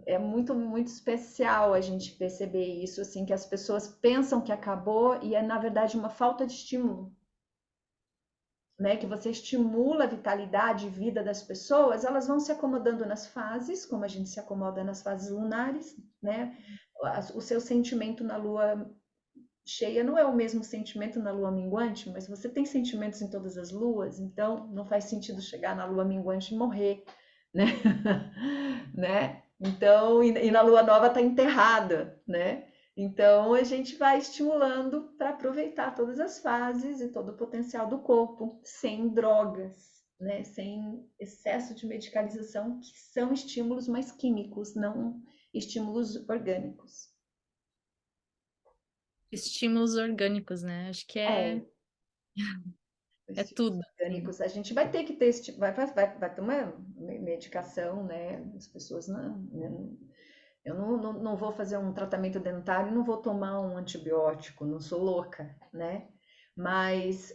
É muito, muito especial a gente perceber isso, assim, que as pessoas pensam que acabou e é, na verdade, uma falta de estímulo, né, que você estimula a vitalidade e vida das pessoas, elas vão se acomodando nas fases, como a gente se acomoda nas fases lunares, né? O seu sentimento na lua cheia não é o mesmo sentimento na lua minguante, mas você tem sentimentos em todas as luas, então não faz sentido chegar na lua minguante e morrer, né? né? Então, e na lua nova está enterrada, né? Então, a gente vai estimulando para aproveitar todas as fases e todo o potencial do corpo, sem drogas, né? Sem excesso de medicalização, que são estímulos mais químicos, não estímulos orgânicos. Estímulos orgânicos, né? Acho que é, É, é estímulos tudo, assim. orgânicos. A gente vai ter que ter esse tipo, vai ter uma medicação, né? As pessoas não, né? Eu não vou fazer um tratamento dentário, não vou tomar um antibiótico, não sou louca, né? Mas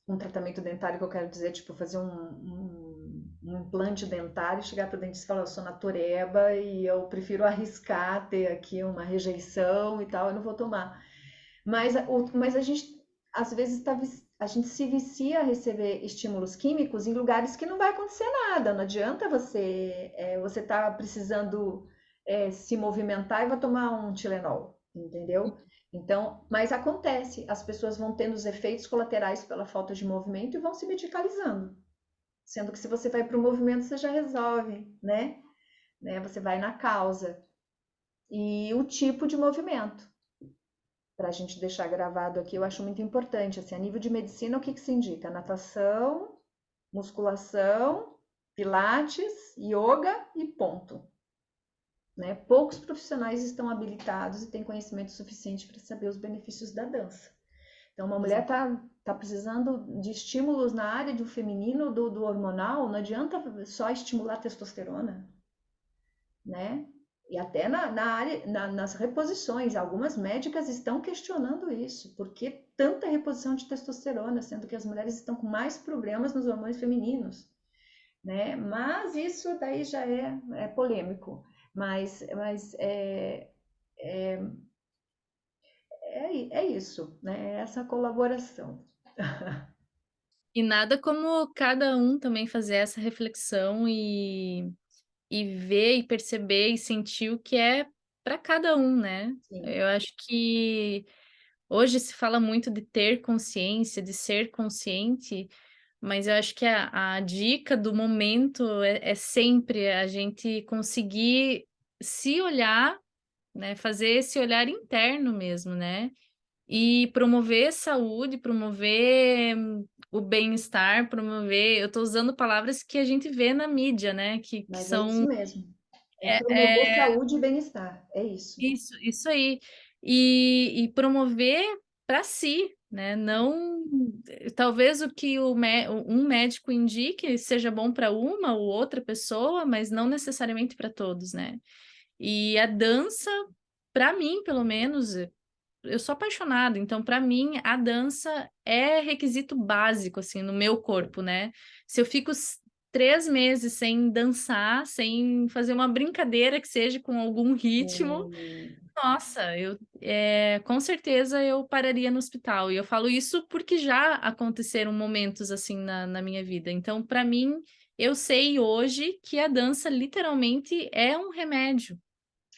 um tratamento dentário que eu quero dizer, tipo, fazer um implante dentário, chegar para o dentista e falar, eu sou natureba e eu prefiro arriscar ter aqui uma rejeição e tal, eu não vou tomar. Mas a gente, às vezes, a gente se vicia a receber estímulos químicos em lugares que não vai acontecer nada. Não adianta você tá precisando se movimentar e vai tomar um Tilenol, entendeu? Então, mas acontece, as pessoas vão tendo os efeitos colaterais pela falta de movimento e vão se medicalizando. Sendo que se você vai para o movimento, você já resolve, né? Você vai na causa. E o tipo de movimento. para a gente deixar gravado aqui, eu acho muito importante. Assim, a nível de medicina, o que que se indica? Natação, musculação, pilates, yoga e ponto. Né? Poucos profissionais estão habilitados e têm conhecimento suficiente para saber os benefícios da dança. Então, uma mulher tá precisando de estímulos na área do feminino, do hormonal, não adianta só estimular a testosterona, né? E até na área, nas reposições, algumas médicas estão questionando isso. Por que tanta reposição de testosterona, sendo que as mulheres estão com mais problemas nos hormônios femininos, né? Mas isso daí já é polêmico. Mas é isso, né? É essa colaboração. E nada como cada um também fazer essa reflexão e ver e perceber e sentir o que é para cada um, né? Sim, Eu acho que hoje se fala muito de ter consciência, de ser consciente, mas eu acho que a dica do momento é sempre a gente conseguir se olhar, né? Fazer esse olhar interno mesmo, né? E promover saúde, promover o bem-estar, promover. Eu estou usando palavras que a gente vê na mídia, né? Que mas é isso são. mesmo. É promover É, saúde e bem-estar. É isso. isso aí. E promover para si, né? Não. Talvez o que um médico indique seja bom para uma ou outra pessoa, mas não necessariamente para todos, né? E a dança, para mim, pelo menos, eu sou apaixonada, então para mim a dança é requisito básico assim no meu corpo, né? Se eu fico 3 meses sem dançar, sem fazer uma brincadeira que seja com algum ritmo, Hum, nossa, com certeza eu pararia no hospital. E eu falo isso porque já aconteceram momentos assim na minha vida. Então, para mim, eu sei hoje que a dança literalmente é um remédio,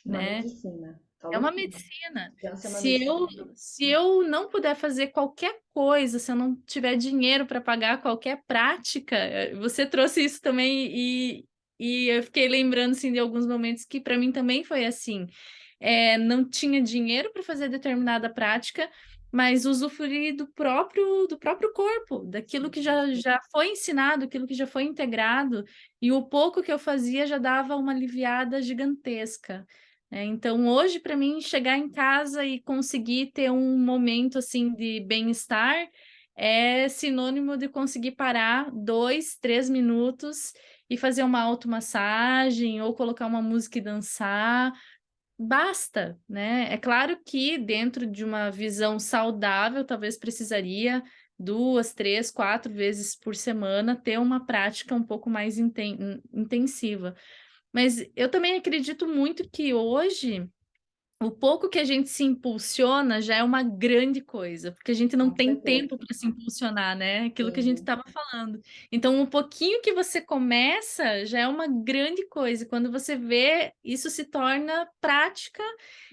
uma né? medicina. É Falou uma tudo. medicina. Dança é uma Se medicina. eu, se eu não puder fazer qualquer coisa, se eu não tiver dinheiro para pagar qualquer prática, você trouxe isso também e eu fiquei lembrando assim, de alguns momentos que para mim também foi assim. Não tinha dinheiro para fazer determinada prática, mas usufruir do próprio corpo, daquilo que Sim. já foi ensinado, aquilo que já foi integrado, e o pouco que eu fazia já dava uma aliviada gigantesca. Então, hoje, para mim, chegar em casa e conseguir ter um momento assim de bem-estar é sinônimo de conseguir parar 2, 3 minutos e fazer uma automassagem ou colocar uma música e dançar. Basta, né? É claro que dentro de uma visão saudável, talvez precisaria 2, 3, 4 vezes por semana ter uma prática um pouco mais intensiva. Mas eu também acredito muito que hoje o pouco que a gente se impulsiona já é uma grande coisa, porque a gente não Com tem certeza. tempo para se impulsionar, né? Aquilo que a gente Sim, estava falando. Então, um pouquinho que você começa já é uma grande coisa. Quando você vê, isso se torna prática,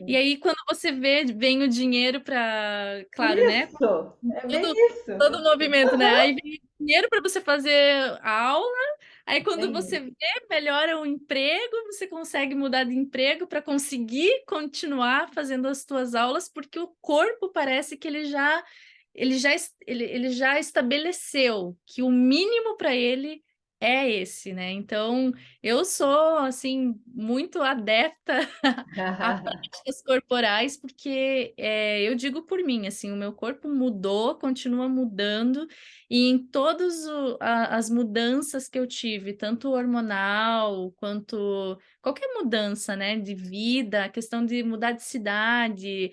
e sim. aí, quando você vê, vem o dinheiro para, claro, né? Isso! É bem Todo, isso. todo movimento, né? Aí vem dinheiro para você fazer a aula. Aí, quando Bem você isso. vê, melhora o emprego, você consegue mudar de emprego para conseguir continuar fazendo as suas aulas, porque o corpo parece que ele já estabeleceu que o mínimo para ele é esse, né? Então, eu sou, assim, muito adepta a práticas corporais, porque eu digo por mim, assim, o meu corpo mudou, continua mudando, e em todas as mudanças que eu tive, tanto hormonal quanto qualquer mudança, né, de vida, a questão de mudar de cidade,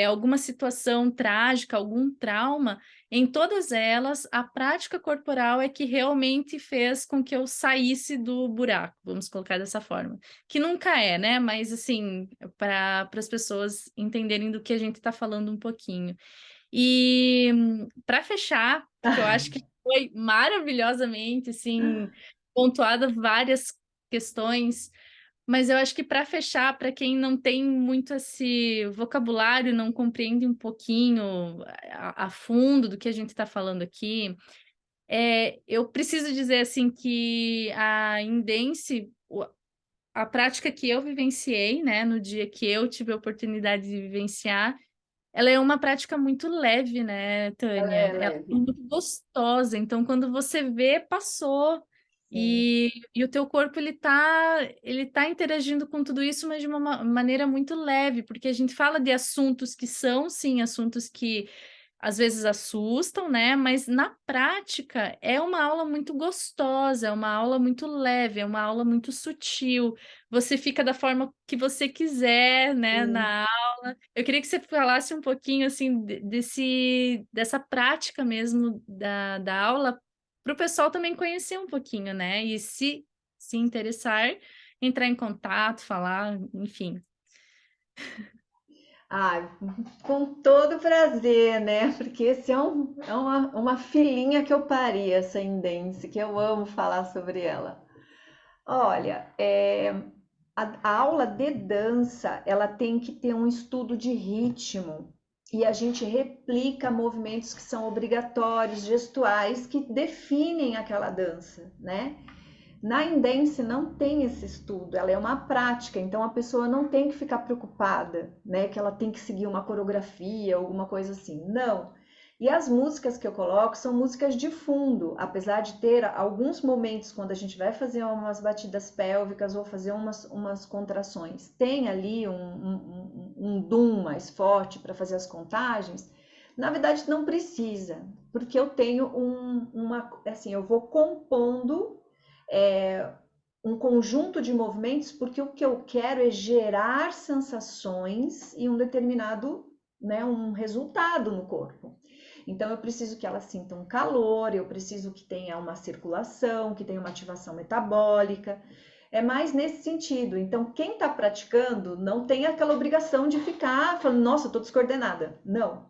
alguma situação trágica, algum trauma, em todas elas, a prática corporal é que realmente fez com que eu saísse do buraco, vamos colocar dessa forma. Que nunca é, né? Mas assim, para as pessoas entenderem do que a gente está falando um pouquinho. E para fechar, porque eu acho que foi maravilhosamente assim pontuada várias questões, mas eu acho que para fechar, para quem não tem muito esse vocabulário, não compreende um pouquinho a fundo do que a gente está falando aqui, eu preciso dizer assim que a Indence, a prática que eu vivenciei, né, no dia que eu tive a oportunidade de vivenciar, ela é uma prática muito leve, né, Ela Tânia? é Ela é leve. muito gostosa, então quando você vê, passou. Sim. E o teu corpo, ele tá interagindo com tudo isso, mas de uma maneira muito leve, porque a gente fala de assuntos que são, sim, assuntos que às vezes assustam, né? Mas na prática é uma aula muito gostosa, é uma aula muito leve, é uma aula muito sutil. Você fica da forma que você quiser, né, Sim. na aula. Eu queria que você falasse um pouquinho assim dessa prática mesmo da aula, para o pessoal também conhecer um pouquinho, né? E se interessar, entrar em contato, falar, enfim. Ah, com todo prazer, né? Porque esse é uma filhinha que eu pari, essa Indense, que eu amo falar sobre ela. Olha, a aula de dança, ela tem que ter um estudo de ritmo e a gente replica movimentos que são obrigatórios, gestuais, que definem aquela dança, né? Na Indense não tem esse estudo, ela é uma prática, então a pessoa não tem que ficar preocupada, né, que ela tem que seguir uma coreografia, alguma coisa assim. Não. E as músicas que eu coloco são músicas de fundo, apesar de ter alguns momentos quando a gente vai fazer umas batidas pélvicas ou fazer umas contrações, tem ali um dum mais forte para fazer as contagens. Na verdade, não precisa, porque eu tenho assim, eu vou compondo é, um conjunto de movimentos, porque o que eu quero é gerar sensações e um determinado, né, um resultado no corpo. Então eu preciso que ela sinta um calor, eu preciso que tenha uma circulação, que tenha uma ativação metabólica. É mais nesse sentido. Então, quem está praticando não tem aquela obrigação de ficar falando, nossa, estou descoordenada. Não.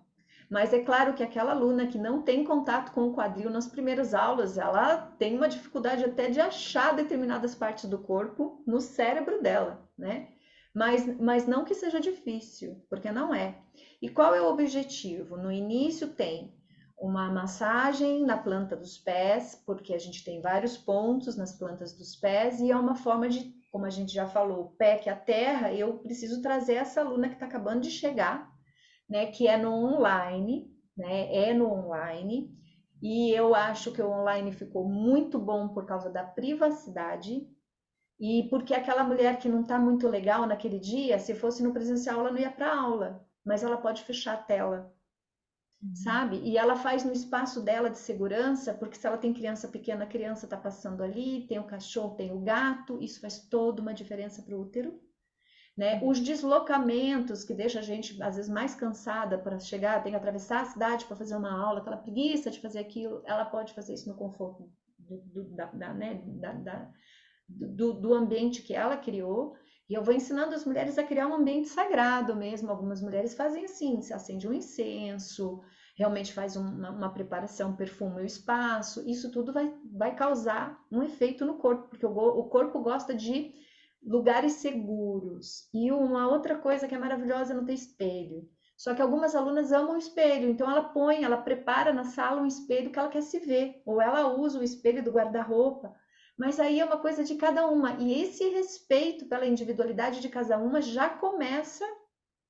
Mas é claro que aquela aluna que não tem contato com o quadril nas primeiras aulas, ela tem uma dificuldade até de achar determinadas partes do corpo no cérebro dela, né? Mas não que seja difícil, porque não é. E qual é o objetivo? No início tem uma massagem na planta dos pés, porque a gente tem vários pontos nas plantas dos pés, e é uma forma de, como a gente já falou, o pé que é a terra, eu preciso trazer essa aluna que está acabando de chegar, né, que é no online, né, é no online, e eu acho que o online ficou muito bom por causa da privacidade, e porque aquela mulher que não está muito legal naquele dia, se fosse no presencial, ela não ia para aula, mas ela pode fechar a tela, Uhum. sabe? E ela faz no espaço dela de segurança, porque se ela tem criança pequena, a criança está passando ali, tem o cachorro, tem o gato, isso faz toda uma diferença para o útero, né? Os deslocamentos que deixa a gente às vezes mais cansada para chegar, tem que atravessar a cidade para fazer uma aula, aquela preguiça de fazer aquilo, ela pode fazer isso no conforto né, do ambiente que ela criou. E eu vou ensinando as mulheres a criar um ambiente sagrado mesmo. Algumas mulheres fazem assim, se acende um incenso, realmente faz uma preparação, perfuma o espaço. Isso tudo vai causar um efeito no corpo, porque o corpo gosta de lugares seguros. E uma outra coisa que é maravilhosa é não ter espelho. Só que algumas alunas amam o espelho, então ela prepara na sala um espelho que ela quer se ver, ou ela usa o espelho do guarda-roupa. Mas aí é uma coisa de cada uma. E esse respeito pela individualidade de cada uma já começa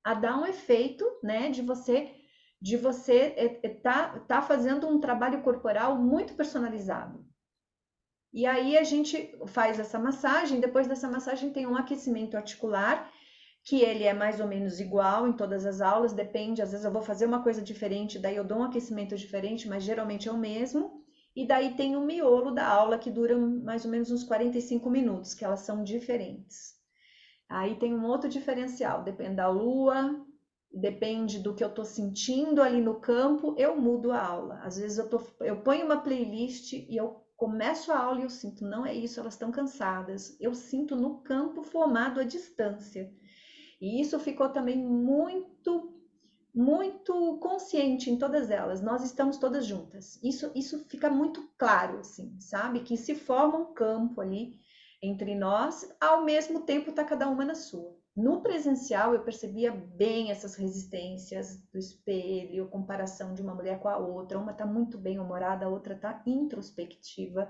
a dar um efeito, né, de você tá fazendo um trabalho corporal muito personalizado. E aí a gente faz essa massagem, depois dessa massagem tem um aquecimento articular, que ele é mais ou menos igual em todas as aulas, depende, às vezes eu vou fazer uma coisa diferente, daí eu dou um aquecimento diferente, mas geralmente é o mesmo. E daí tem o miolo da aula que dura mais ou menos uns 45 minutos, que elas são diferentes. Aí tem um outro diferencial, depende da lua, depende do que eu estou sentindo ali no campo, eu mudo a aula. Às vezes eu ponho uma playlist e eu começo a aula e eu sinto, não é isso, elas estão cansadas. Eu sinto no campo formado à distância. E isso ficou também muito consciente em todas elas. Nós estamos todas juntas. Isso fica muito claro, assim, sabe? Que se forma um campo ali entre nós, ao mesmo tempo está cada uma na sua. No presencial eu percebia bem essas resistências do espelho, a comparação de uma mulher com a outra. Uma está muito bem humorada, a outra está introspectiva.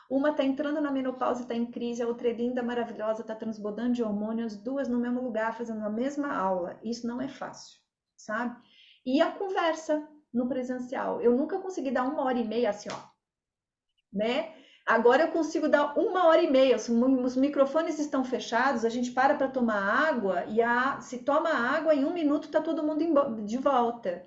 Uma está entrando na menopausa e está em crise, a outra é linda, maravilhosa, está transbordando de hormônios, as duas no mesmo lugar, fazendo a mesma aula. Isso não é fácil, sabe? E a conversa no presencial. Eu nunca consegui dar 1 hora e meia assim, ó, né? Agora eu consigo dar 1 hora e meia. Os microfones estão fechados, a gente para tomar água e se toma água em 1 minuto tá todo mundo de volta.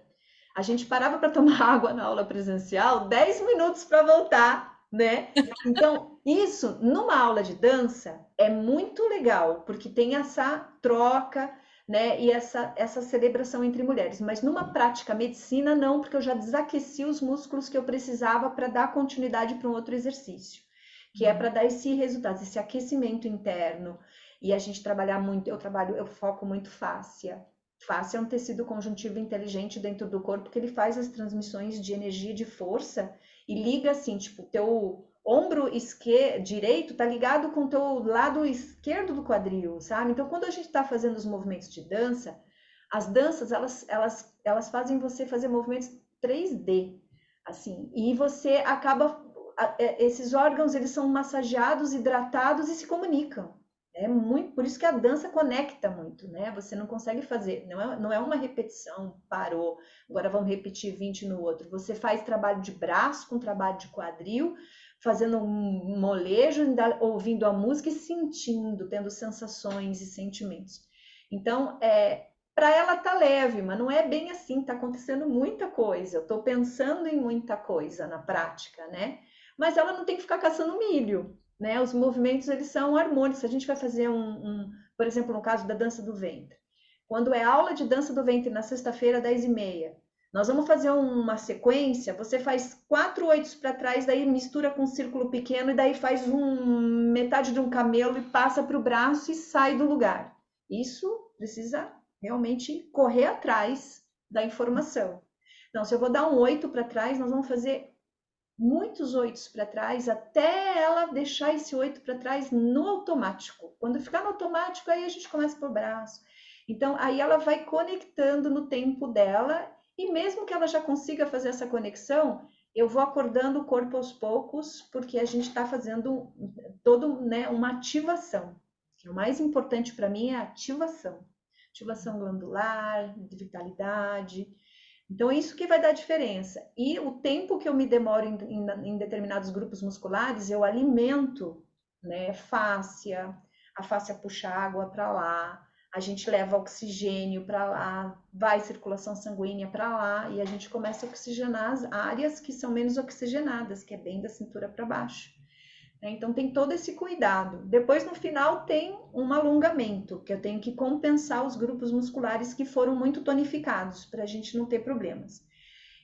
A gente parava para tomar água na aula presencial, 10 minutos para voltar, né? Então, isso numa aula de dança é muito legal, porque tem essa troca, né? E essa celebração entre mulheres. Mas numa prática medicina, não, porque eu já desaqueci os músculos que eu precisava para dar continuidade para um outro exercício, que é para dar esse resultado, esse aquecimento interno. E a gente trabalhar muito, eu foco muito fáscia. Fáscia é um tecido conjuntivo inteligente dentro do corpo que ele faz as transmissões de energia e de força e liga assim, tipo, teu ombro direito tá ligado com o teu lado esquerdo do quadril, sabe? Então, quando a gente está fazendo os movimentos de dança, as danças, elas fazem você fazer movimentos 3D, assim, e você acaba, esses órgãos, eles são massageados, hidratados e se comunicam. É muito, por isso que a dança conecta muito, né? Você não consegue fazer, não é uma repetição, parou, agora vamos repetir 20 no outro. Você faz trabalho de braço com trabalho de quadril, fazendo um molejo, ouvindo a música e sentindo, tendo sensações e sentimentos. Então, para ela tá leve, mas não é bem assim, tá acontecendo muita coisa. Eu tô pensando em muita coisa na prática, né? Mas ela não tem que ficar caçando milho, né? Os movimentos, eles são harmônicos. A gente vai fazer por exemplo, no caso da dança do ventre. Quando é aula de dança do ventre na sexta-feira, 10h30, nós vamos fazer uma sequência, você faz 4 oitos para trás, daí mistura com um círculo pequeno, e daí faz metade de um camelo e passa para o braço e sai do lugar. Isso precisa realmente correr atrás da informação. Então, se eu vou dar um 8 para trás, nós vamos fazer muitos oitos para trás até ela deixar esse 8 para trás no automático. Quando ficar no automático, aí a gente começa por braço. Então, aí ela vai conectando no tempo dela, e mesmo que ela já consiga fazer essa conexão, eu vou acordando o corpo aos poucos, porque a gente está fazendo todo, né, uma ativação. O mais importante para mim é a ativação. Ativação glandular, de vitalidade, então, isso que vai dar diferença. E o tempo que eu me demoro em determinados grupos musculares, eu alimento, né? A fáscia puxa água para lá, a gente leva oxigênio para lá, vai circulação sanguínea para lá, e a gente começa a oxigenar as áreas que são menos oxigenadas, que é bem da cintura para baixo. Então tem todo esse cuidado. Depois, no final, tem um alongamento, que eu tenho que compensar os grupos musculares que foram muito tonificados, para a gente não ter problemas.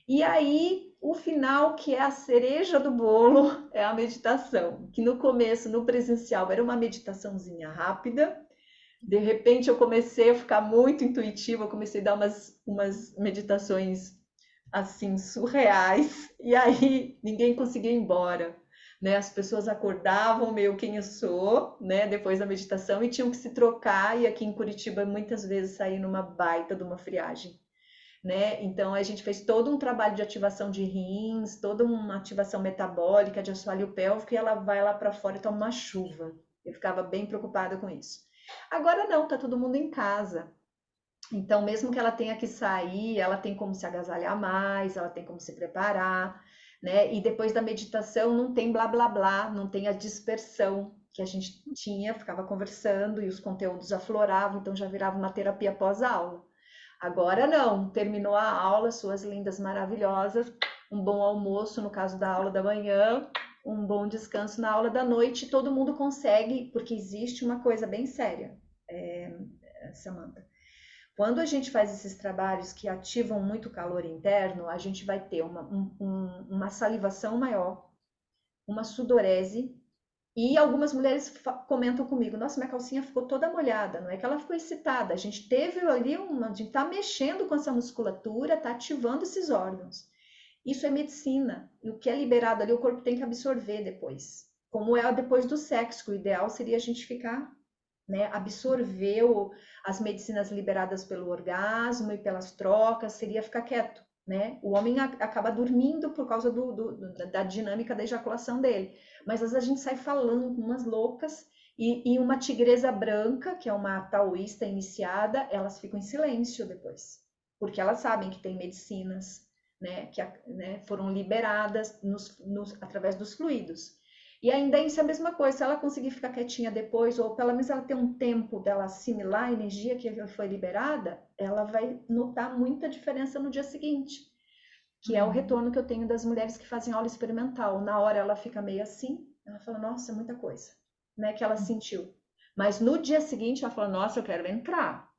E aí, o final, que é a cereja do bolo, é a meditação, que no começo, no presencial, era uma meditaçãozinha rápida. De repente, eu comecei a ficar muito intuitiva, eu comecei a dar umas meditações assim surreais, e aí ninguém conseguia ir embora, né? As pessoas acordavam meio quem eu sou, né? Depois da meditação, e tinham que se trocar, e aqui em Curitiba muitas vezes saí numa baita de uma friagem, né? Então a gente fez todo um trabalho de ativação de rins, toda uma ativação metabólica de assoalho pélvico, e ela vai lá para fora e toma uma chuva. Eu ficava bem preocupada com isso. Agora não, tá todo mundo em casa. Então, mesmo que ela tenha que sair, ela tem como se agasalhar mais, ela tem como se preparar, né? E depois da meditação não tem blá blá blá, não tem a dispersão que a gente tinha, ficava conversando e os conteúdos afloravam, então já virava uma terapia pós-aula. Agora não, terminou a aula, suas lindas maravilhosas, um bom almoço no caso da aula da manhã, um bom descanso na aula da noite, todo mundo consegue, porque existe uma coisa bem séria, Samantha. Quando a gente faz esses trabalhos que ativam muito o calor interno, a gente vai ter uma salivação maior, uma sudorese, e algumas mulheres comentam comigo: nossa, minha calcinha ficou toda molhada. Não é que ela ficou excitada, a gente teve ali a gente tá mexendo com essa musculatura, tá ativando esses órgãos. Isso é medicina, e o que é liberado ali o corpo tem que absorver depois. Como é depois do sexo, o ideal seria a gente ficar, né, absorveu as medicinas liberadas pelo orgasmo e pelas trocas, seria ficar quieto, né? O homem acaba dormindo por causa da dinâmica da ejaculação dele, mas às vezes a gente sai falando com umas loucas, e uma tigresa branca, que é uma taoísta iniciada, elas ficam em silêncio depois. porque elas sabem que tem medicinas, né, que foram liberadas através dos fluidos. E a indência é a mesma coisa, se ela conseguir ficar quietinha depois, ou pelo menos ela ter um tempo dela assimilar a energia que foi liberada, ela vai notar muita diferença no dia seguinte, que é o retorno que eu tenho das mulheres que fazem aula experimental. Na hora ela fica meio assim, ela fala, nossa, é muita coisa, né, que ela sentiu. Mas no dia seguinte ela fala, nossa, eu quero entrar.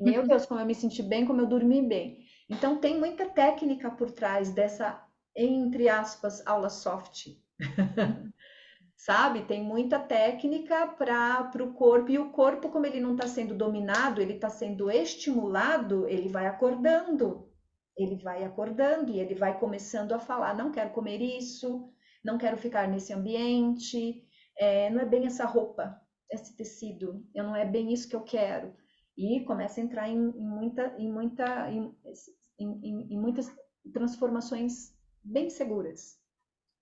Meu Deus, como eu me senti bem, como eu dormi bem. Então tem muita técnica por trás dessa, entre aspas, aula soft. Sabe? Tem muita técnica para o corpo, e o corpo, como ele não está sendo dominado, ele está sendo estimulado, ele vai acordando. Ele vai acordando e ele vai começando a falar: não quero comer isso, não quero ficar nesse ambiente, não é bem essa roupa, esse tecido, não é bem isso que eu quero. E começa a entrar em muitas transformações bem seguras,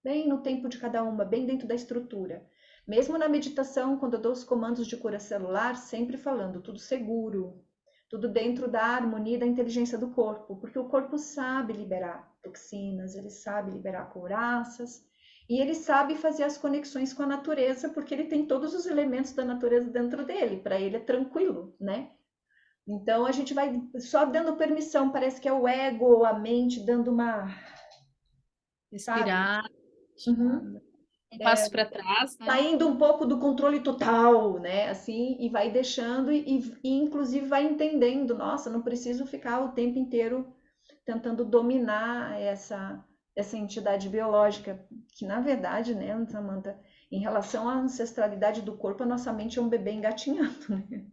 bem no tempo de cada uma, bem dentro da estrutura. Mesmo na meditação, quando eu dou os comandos de cura celular, sempre falando tudo seguro, tudo dentro da harmonia e da inteligência do corpo, porque o corpo sabe liberar toxinas, ele sabe liberar couraças, e ele sabe fazer as conexões com a natureza, porque ele tem todos os elementos da natureza dentro dele, para ele é tranquilo, né? Então a gente vai só dando permissão, parece que é o ego ou a mente dando uma, sabe? Respirar, Uhum. um passo para trás, né? Saindo um pouco do controle total, né? Assim, e vai deixando e inclusive vai entendendo, nossa, não preciso ficar o tempo inteiro tentando dominar essa entidade biológica, que na verdade, né, Samantha, em relação à ancestralidade do corpo, a nossa mente é um bebê engatinhando, né?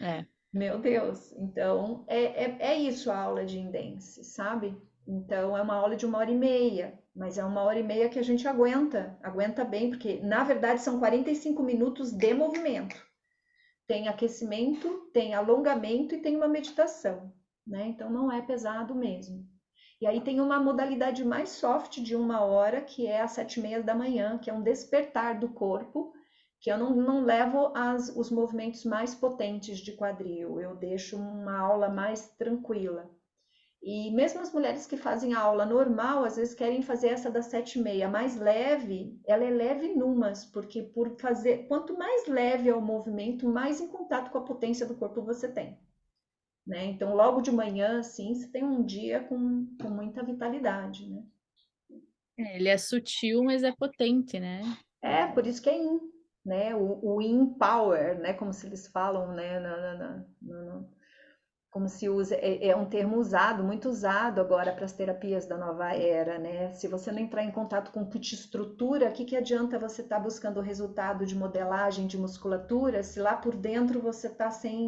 É. Meu Deus, então é isso a aula de Indense, sabe? Então é uma aula de 1h30, mas é 1h30 que a gente aguenta bem, porque na verdade são 45 minutos de movimento. Tem aquecimento, tem alongamento e tem uma meditação, né? Então não é pesado mesmo. E aí tem uma modalidade mais soft de 1 hora, que é às 7h30 da manhã, que é um despertar do corpo, que eu não levo os movimentos mais potentes de quadril, eu deixo uma aula mais tranquila. E mesmo as mulheres que fazem a aula normal, às vezes querem fazer essa das 7h30 mais leve, ela é leve numas, porque por fazer, quanto mais leve é o movimento, mais em contato com a potência do corpo você tem, né? Então, logo de manhã, assim, você tem um dia com muita vitalidade, né? Ele é sutil, mas é potente, né? É, por isso que é in, né? O in power, né? Como se eles falam, né? Como se usa, é um termo usado, muito usado agora para as terapias da nova era, né? Se você não entrar em contato com o que te estrutura, o que adianta você estar buscando o resultado de modelagem de musculatura se lá por dentro você está sem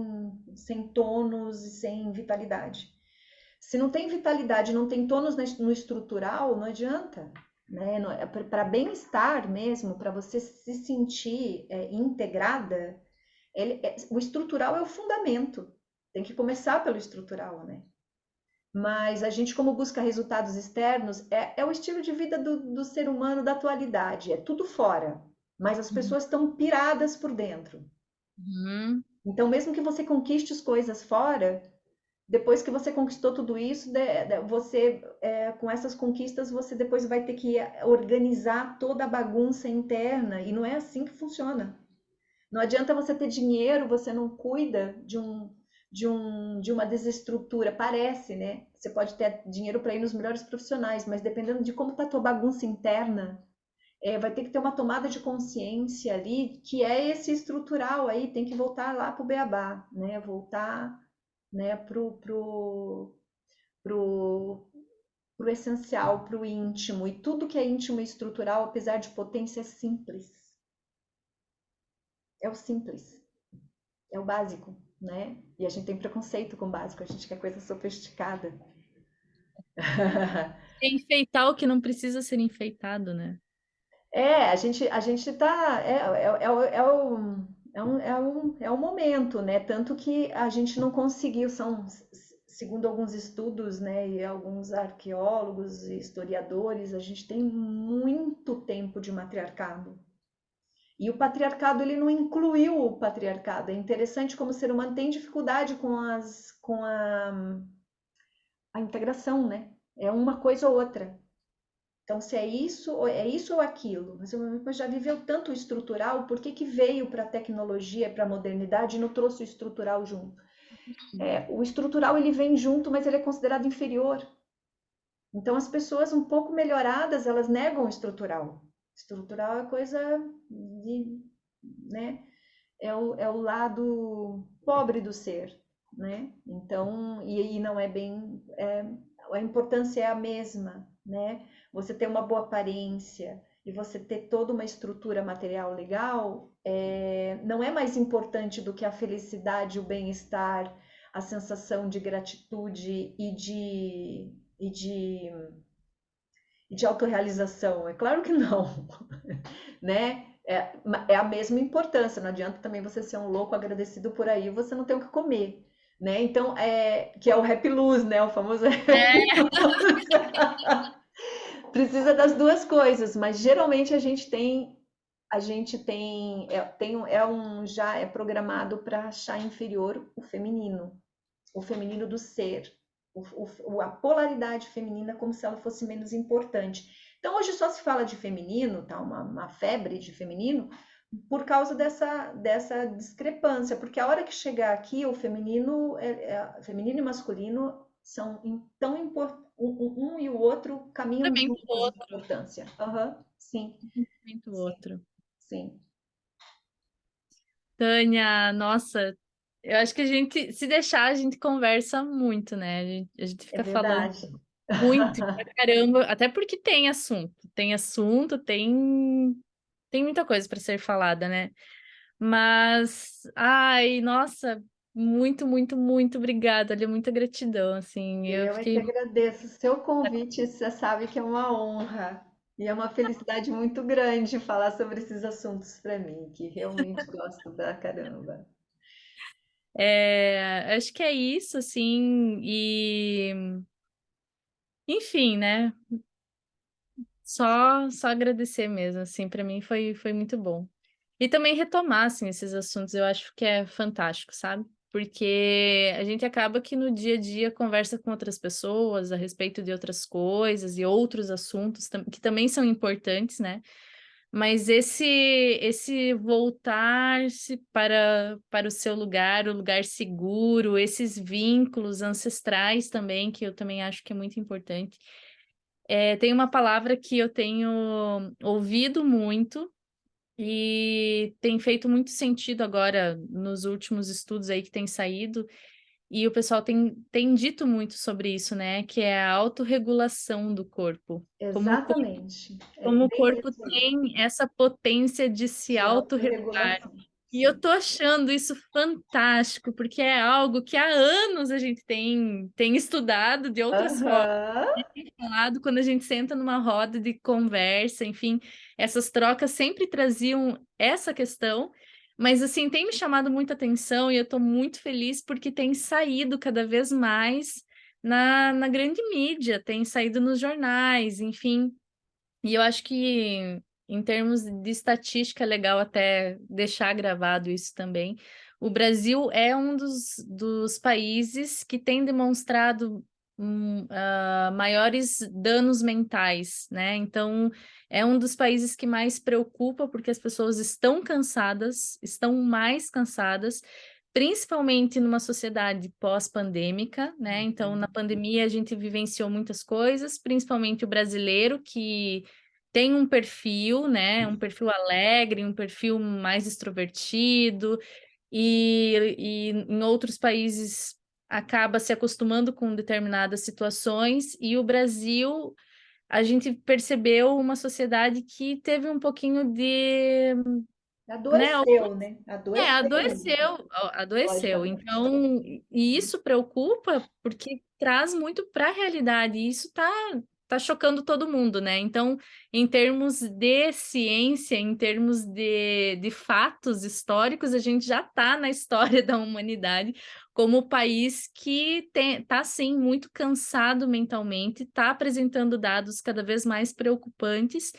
tônus e sem vitalidade? Se não tem vitalidade, não tem tônus no estrutural, não adianta, né? Para bem-estar mesmo, para você se sentir integrada, o estrutural é o fundamento. Tem que começar pelo estrutural, né? Mas a gente, como busca resultados externos, é o estilo de vida do ser humano da atualidade, é tudo fora. Mas as pessoas estão piradas por dentro. Uhum. Então, mesmo que você conquiste as coisas fora, depois que você conquistou tudo isso, você, com essas conquistas, você depois vai ter que organizar toda a bagunça interna, e não é assim que funciona. Não adianta você ter dinheiro, você não cuida de uma desestrutura. Parece, né? Você pode ter dinheiro para ir nos melhores profissionais, mas dependendo de como está a tua bagunça interna, vai ter que ter uma tomada de consciência ali, que é esse estrutural aí, tem que voltar lá para o beabá, né? Voltar, né, pro, pro essencial, pro íntimo. E tudo que é íntimo e estrutural, apesar de potência, é simples. É o simples. É o básico, né? E a gente tem preconceito com o básico, a gente quer coisa sofisticada. Enfeitar o que não precisa ser enfeitado, né? A gente tá. É o momento, né? Tanto que a gente não conseguiu, segundo alguns estudos, né, e alguns arqueólogos e historiadores, a gente tem muito tempo de matriarcado. E o patriarcado, ele não incluiu o patriarcado. É interessante como o ser humano tem dificuldade com a integração, né? É uma coisa ou outra. Então, se é isso ou aquilo. Mas já viveu tanto o estrutural, por que que veio para a tecnologia, para a modernidade e não trouxe o estrutural junto? O estrutural ele vem junto, mas ele é considerado inferior. Então, as pessoas um pouco melhoradas, elas negam o estrutural. Estrutural é coisa de, né? É o lado pobre do ser, né? Então, e não é bem, a importância é a mesma, né? Você ter uma boa aparência e você ter toda uma estrutura material legal, não é mais importante do que a felicidade, o bem-estar, a sensação de gratitude e de autorrealização. É claro que não, né? É a mesma importância. Não adianta também você ser um louco agradecido por aí, você não tem o que comer, né? Então, que é o happy lose, né? O famoso happy É, lose. Precisa das duas coisas, mas geralmente já é programado para achar inferior o feminino do ser, a polaridade feminina como se ela fosse menos importante. Então hoje só se fala de feminino, tá? Uma febre de feminino, por causa dessa discrepância, porque a hora que chegar aqui, o feminino e masculino são tão importantes, um e o outro caminham complementa o juntos na outro, importância. Aham, sim, complementa o sim, outro. sim, Tânia, nossa, eu acho que a gente, se deixar, a gente conversa muito, né? A gente é fica falando verdade. muito pra caramba, até porque tem muita coisa para ser falada, né? Mas, ai, nossa, muito, muito, muito obrigada, olha, muita gratidão, assim, eu Eu é que fiquei... agradeço o seu convite, você sabe que é uma honra e é uma felicidade muito grande falar sobre esses assuntos para mim, que realmente gosto pra caramba. Acho que é isso, assim, e... Enfim, né? Só agradecer mesmo, assim, para mim foi muito bom. E também retomar, assim, esses assuntos, eu acho que é fantástico, sabe? Porque a gente acaba que no dia a dia conversa com outras pessoas a respeito de outras coisas e outros assuntos que também são importantes, né? Mas esse voltar-se para o seu lugar, o lugar seguro, esses vínculos ancestrais também, que eu também acho que é muito importante. Tem uma palavra que eu tenho ouvido muito e tem feito muito sentido agora nos últimos estudos aí que tem saído, e o pessoal tem dito muito sobre isso, né? Que é a autorregulação do corpo. Exatamente, é Como o bem corpo isso aí, tem essa potência de se de autorregular. autorregulação. E eu Sim. tô achando isso fantástico, porque é algo que há anos a gente tem estudado de outras formas Aham, falado quando a gente senta numa roda de conversa, enfim, essas trocas sempre traziam essa questão, mas assim, tem me chamado muita atenção e eu estou muito feliz porque tem saído cada vez mais na grande mídia, tem saído nos jornais, enfim, e eu acho que em termos de estatística é legal até deixar gravado isso também. O Brasil é um dos países que tem demonstrado maiores danos mentais, né? Então, é um dos países que mais preocupa porque as pessoas estão cansadas, estão mais cansadas, principalmente numa sociedade pós-pandêmica, né? Então, na pandemia a gente vivenciou muitas coisas, principalmente o brasileiro que tem um perfil, né? Um perfil alegre, um perfil mais extrovertido, e em outros países acaba se acostumando com determinadas situações, e o Brasil, a gente percebeu uma sociedade que teve um pouquinho de, né? adoeceu, né? Adoeceu mesmo, Adoeceu. logicamente. Então, e isso preocupa porque traz muito para a realidade, e isso tá chocando todo mundo, né? Então, em termos de ciência, em termos de fatos históricos, a gente já está na história da humanidade como o país que tá, sim, muito cansado mentalmente, está apresentando dados cada vez mais preocupantes,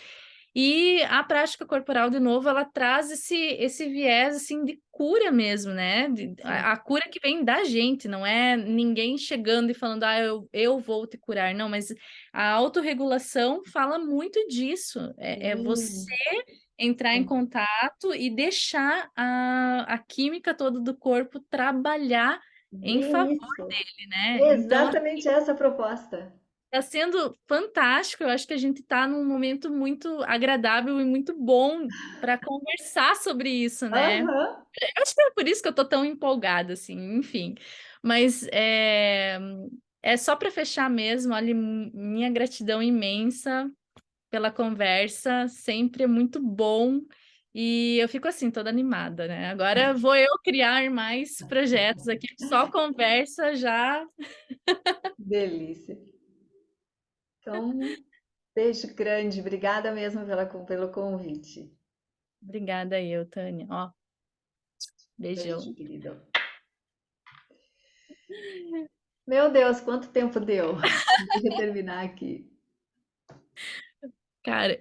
E a prática corporal, de novo, ela traz esse viés, assim, de cura mesmo, né? Sim. A cura que vem da gente, não é ninguém chegando e falando, ah, eu vou te curar. Não, mas a autorregulação fala muito disso. É você Sim, entrar em sim. contato e deixar a química toda do corpo trabalhar em Bem favor isso. dele, né? Então, Exatamente essa a proposta. tá sendo fantástico. Eu acho que a gente está num momento muito agradável e muito bom para conversar sobre isso, né? Aham. Eu acho que é por isso que eu tô tão empolgada, assim, enfim. Mas é só para fechar mesmo, olha, minha gratidão imensa pela conversa, sempre é muito bom. E eu fico assim, toda animada, né? Agora vou eu criar mais projetos aqui, só conversa já. Delícia. Então, beijo grande. Obrigada mesmo pelo convite. Obrigada eu, Tânia. Ó, Beijo, beijão. querido. Meu Deus, quanto tempo deu? Deixa eu terminar aqui. Cara,